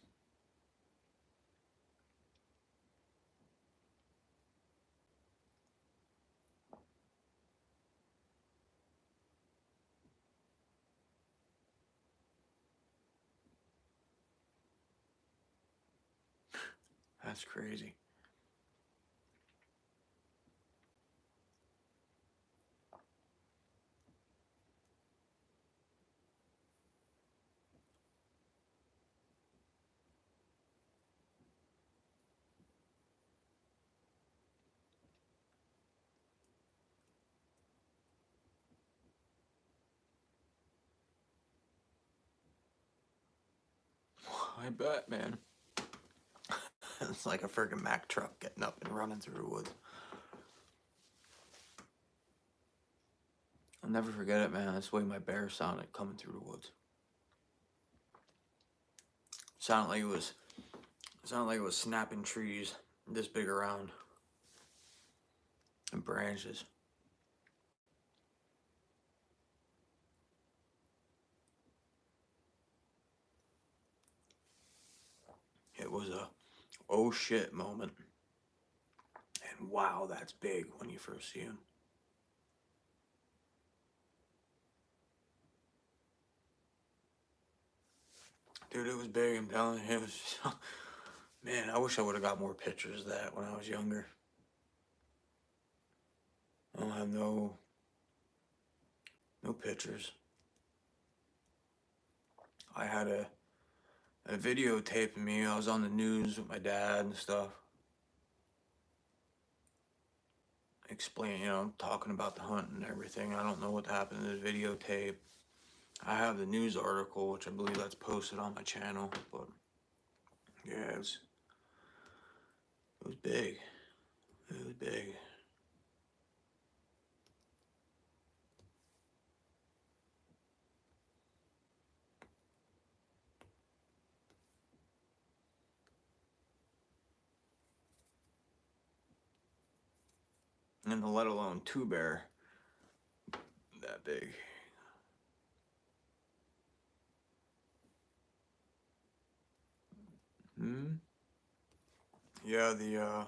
That's crazy. I bet, man. It's like a friggin' Mack truck getting up and running through the woods. I'll never forget it, man. That's the way my bear sounded coming through the woods. Sounded like it was snapping trees this big around and branches. It was a oh shit moment. And wow, that's big when you first see him. Dude, it was big, I'm telling you. It was, man, I wish I would have got more pictures of that when I was younger. I don't have no pictures. I had a videotape of me. I was on the news with my dad and stuff. Explain, talking about the hunt and everything. I don't know what happened to the videotape. I have the news article, which I believe that's posted on my channel, but yeah, it was big. It was big. And let alone two bear that big. Yeah,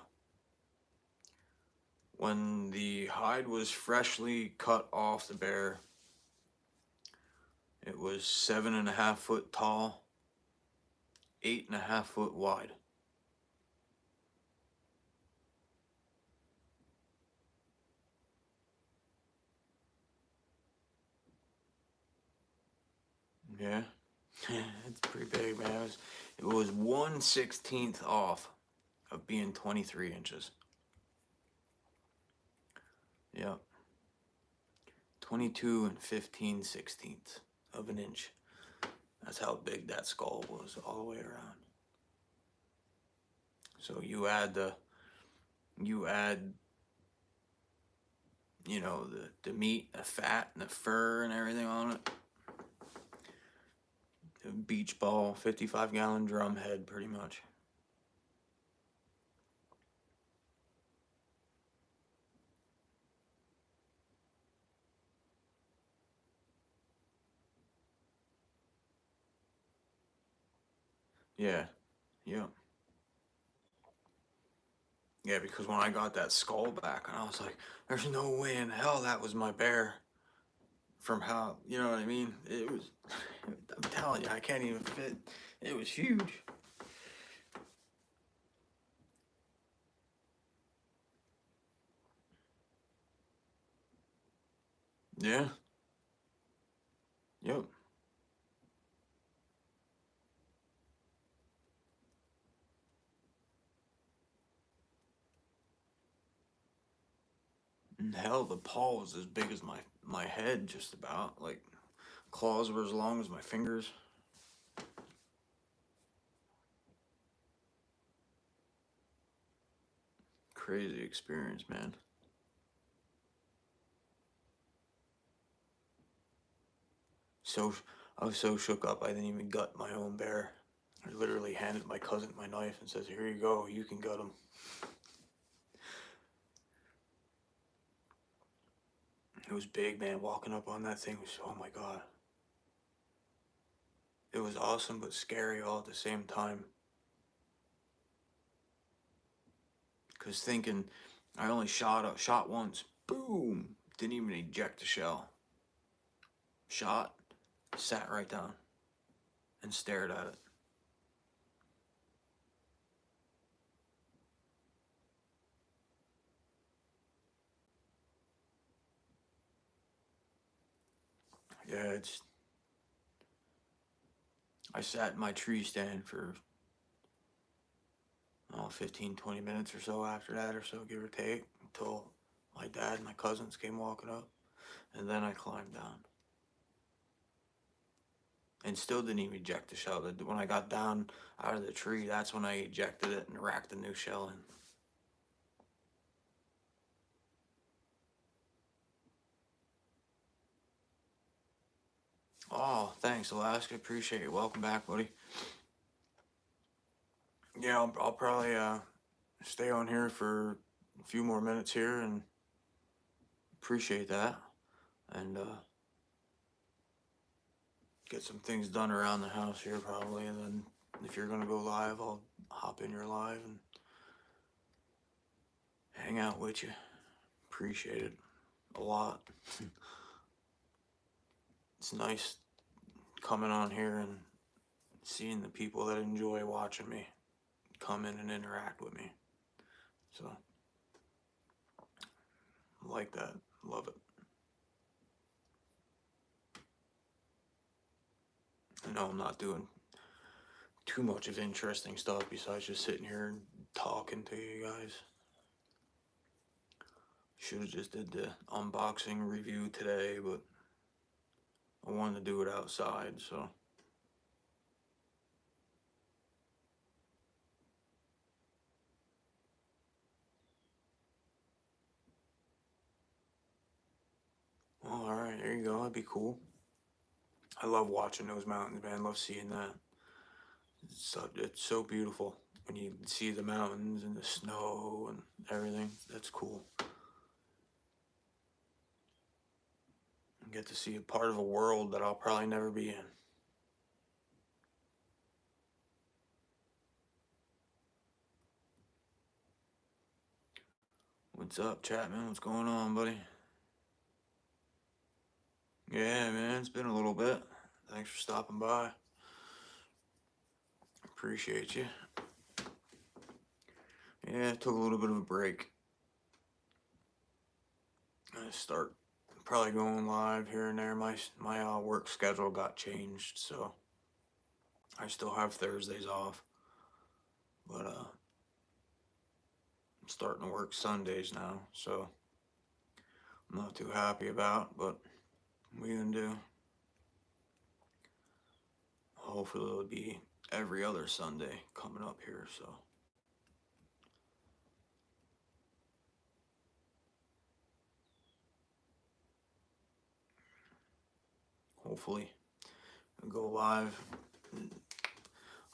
when the hide was freshly cut off the bear, it was 7.5 foot tall, 8.5 foot wide. Yeah, it's pretty big, man. It was 1/16 off of being 23 inches. Yeah, 22 15/16 of an inch. That's how big that skull was all the way around. So you add the meat, the fat, and the fur and everything on it. A beach ball, 55-gallon drum head, pretty much. Yeah, yeah. Yeah, because when I got that skull back, and I was like, there's no way in hell that was my bear. From how, you know what I mean? It was, I'm telling you, I can't even fit. It was huge. Yeah. Yep. And hell, the paw was as big as my head, just about. Like, claws were as long as my fingers. Crazy experience, man. So, I was so shook up, I didn't even gut my own bear. I literally handed my cousin my knife and says, here you go, you can gut him. It was big, man. Walking up on that thing was, oh my God. It was awesome, but scary all at the same time. Because thinking, I only shot once. Boom! Didn't even eject the shell. Shot, sat right down, and stared at it. Yeah, I sat in my tree stand for 15, 20 minutes or so after that, or so, give or take, until my dad and my cousins came walking up, and then I climbed down. And still didn't even eject the shell. When I got down out of the tree, that's when I ejected it and racked a new shell in. Oh, thanks, Alaska. Appreciate it. Welcome back, buddy. Yeah, I'll probably stay on here for a few more minutes here and appreciate that. And get some things done around the house here probably. And then if you're gonna go live, I'll hop in your live and hang out with you. Appreciate it a lot. It's nice coming on here and seeing the people that enjoy watching me come in and interact with me. So, I like that. Love it. I know I'm not doing too much of interesting stuff besides just sitting here and talking to you guys. Should have just did the unboxing review today, but I wanted to do it outside, so. Well, alright, there you go. That'd be cool. I love watching those mountains, man. I love seeing that. It's so beautiful when you see the mountains and the snow and everything. That's cool. And get to see a part of a world that I'll probably never be in. What's up, Chapman? What's going on, buddy? Yeah, man, it's been a little bit. Thanks for stopping by. Appreciate you. Yeah, took a little bit of a break. I start probably going live here and there. My work schedule got changed, so I still have Thursdays off, but I'm starting to work Sundays now, so I'm not too happy about, but what are you gonna do? Hopefully it'll be every other Sunday coming up here, so. Hopefully I'll go live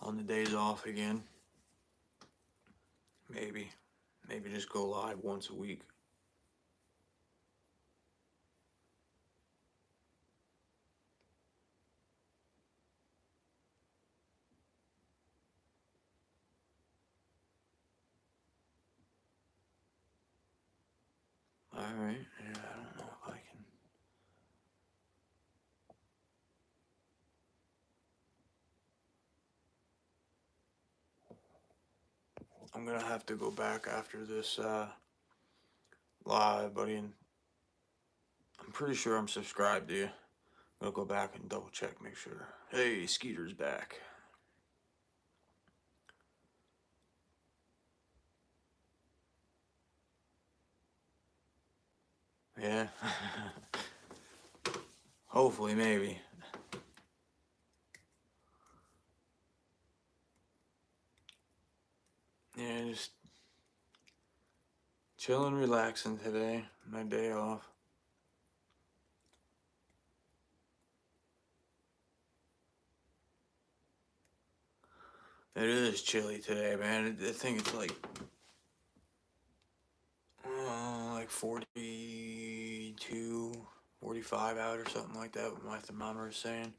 on the days off again. Maybe just go live once a week. Alright, yeah, I don't know if I can. I'm gonna have to go back after this live, buddy, and I'm pretty sure I'm subscribed to you. I'm gonna go back and double check, make sure. Hey, Skeeter's back. Yeah. Hopefully, maybe. Yeah, just chilling, relaxing today. My day off. It is chilly today, man. I think it's like 42, 45 out or something like that, what my thermometer is saying.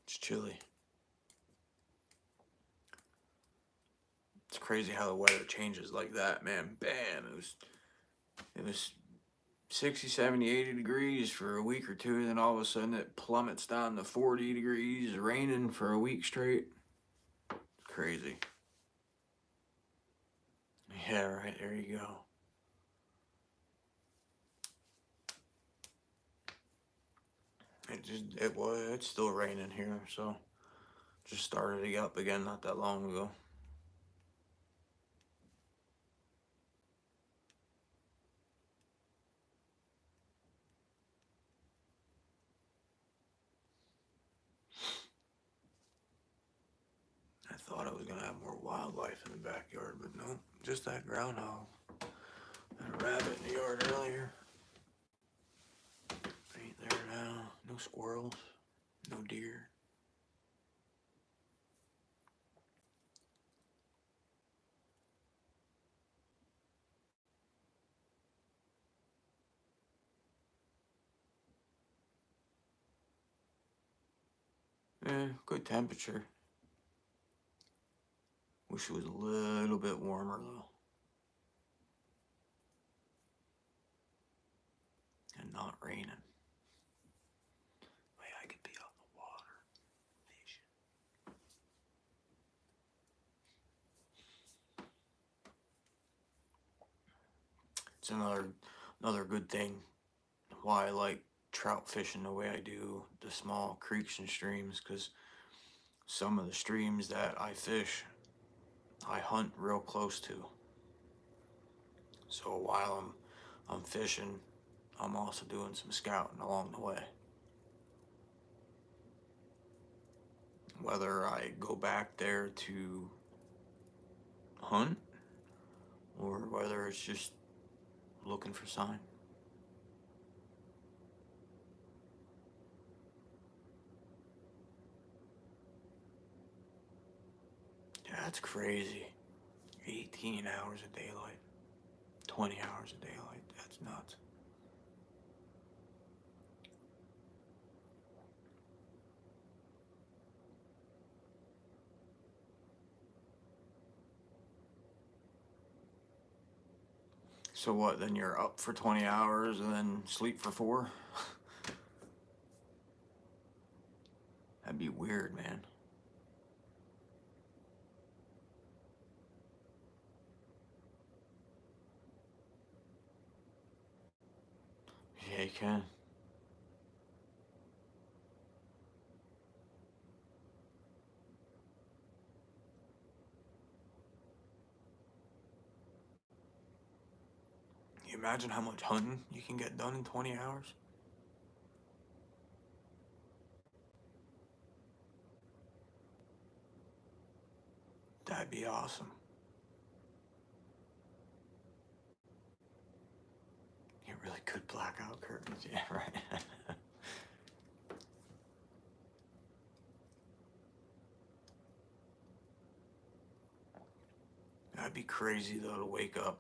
It's chilly. It's crazy how the weather changes like that, man. Bam, it was 60, 70, 80 degrees for a week or two, and then all of a sudden it plummets down to 40 degrees, raining for a week straight. Crazy. Yeah, right, there you go. It's still raining here, so just started it up again not that long ago. I thought I was gonna have more wildlife in the backyard, but no, just that groundhog. And a rabbit in the yard earlier. Ain't there now. No squirrels. No deer. Good temperature. Wish it was a little bit warmer though. And not raining. Way I could be on the water fishing. It's another good thing why I like trout fishing the way I do, the small creeks and streams, because some of the streams that I fish, I hunt real close to. So while I'm fishing, I'm also doing some scouting along the way. Whether I go back there to hunt or whether it's just looking for sign. Yeah, that's crazy. 18 hours of daylight, 20 hours of daylight. That's nuts. So what, then you're up for 20 hours and then sleep for 4? That'd be weird, man. Yeah, you can. You imagine how much hunting you can get done in 20 hours? That'd be awesome. You really could black out curtains, yeah, right. That'd be crazy though to wake up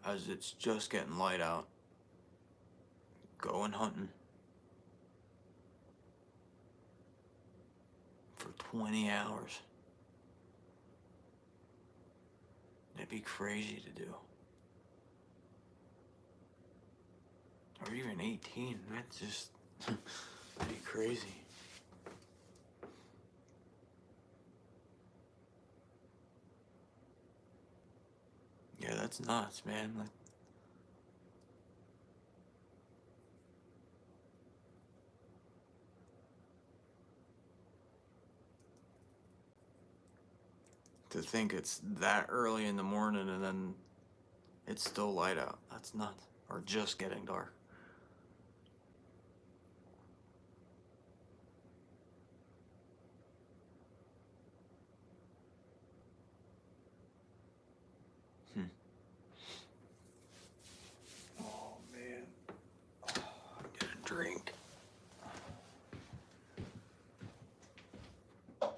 as it's just getting light out, going hunting for 20 hours. That'd be crazy to do. Or even 18, that's just, that'd be crazy. Yeah, that's nuts, man. Like, to think it's that early in the morning and then it's still light out. That's nuts. Or just getting dark. Hmm. Oh, man. Get a drink. Oh,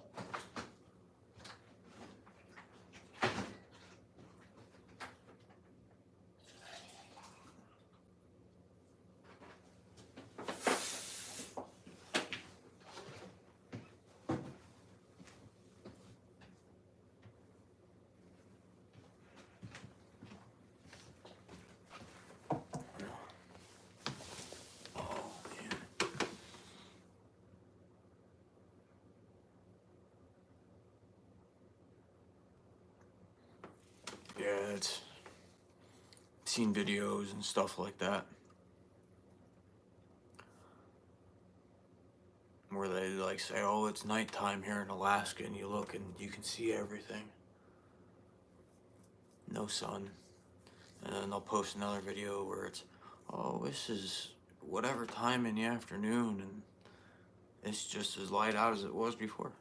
man. Yeah, it's seen videos and stuff like that where they like say, oh, it's nighttime here in Alaska, and you look and you can see everything. No sun. And then they'll post another video where it's, oh, this is whatever time in the afternoon, and it's just as light out as it was before.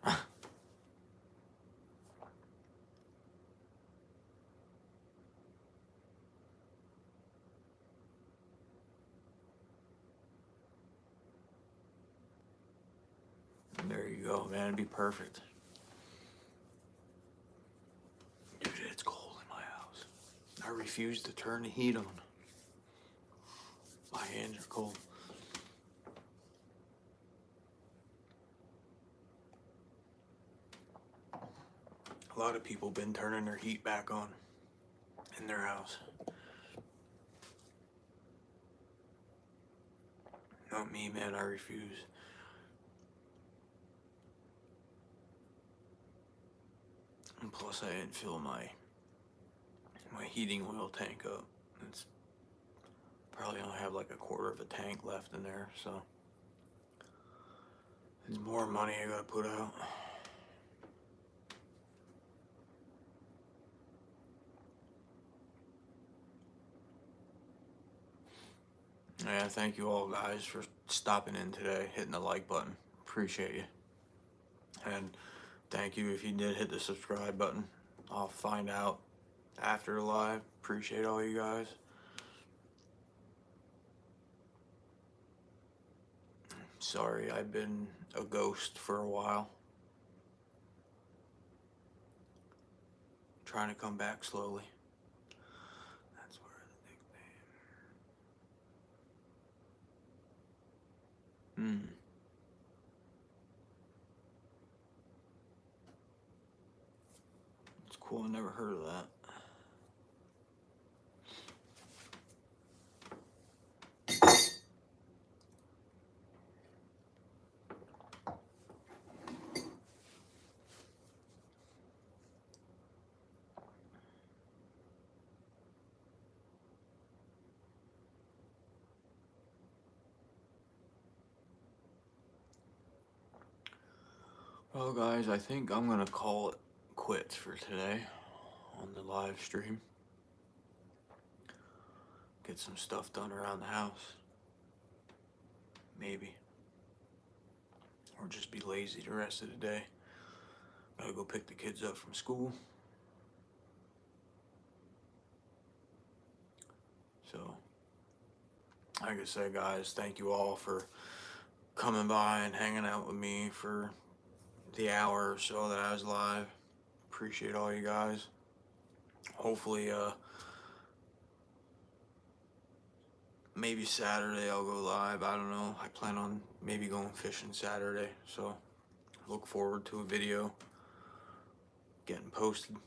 man, it'd be perfect. Dude, it's cold in my house. I refuse to turn the heat on. My hands are cold. A lot of people been turning their heat back on in their house. Not me, man, I refuse. And plus I didn't fill my heating oil tank up. It's probably only have like a quarter of a tank left in there, so there's more money I gotta put out. Yeah, thank you all guys for stopping in today, hitting the like button. Appreciate you. And thank you if you did hit the subscribe button. I'll find out after the live. Appreciate all you guys. Sorry, I've been a ghost for a while. Trying to come back slowly. That's where the nickname. It's cool, I never heard of that. Well guys, I think I'm gonna call it quits for today on the live stream. Get some stuff done around the house. Maybe. Or just be lazy the rest of the day. Gotta go pick the kids up from school. So, like I said guys, thank you all for coming by and hanging out with me for the hour or so that I was live. Appreciate all you guys. Hopefully, maybe Saturday I'll go live. I don't know. I plan on maybe going fishing Saturday. So, look forward to a video getting posted.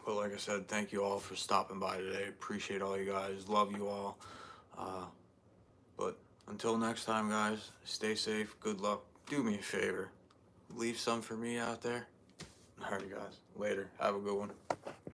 But like I said, thank you all for stopping by today. Appreciate all you guys. Love you all. But until next time, guys, stay safe. Good luck. Do me a favor. Leave some for me out there. Alright, guys. Later. Have a good one.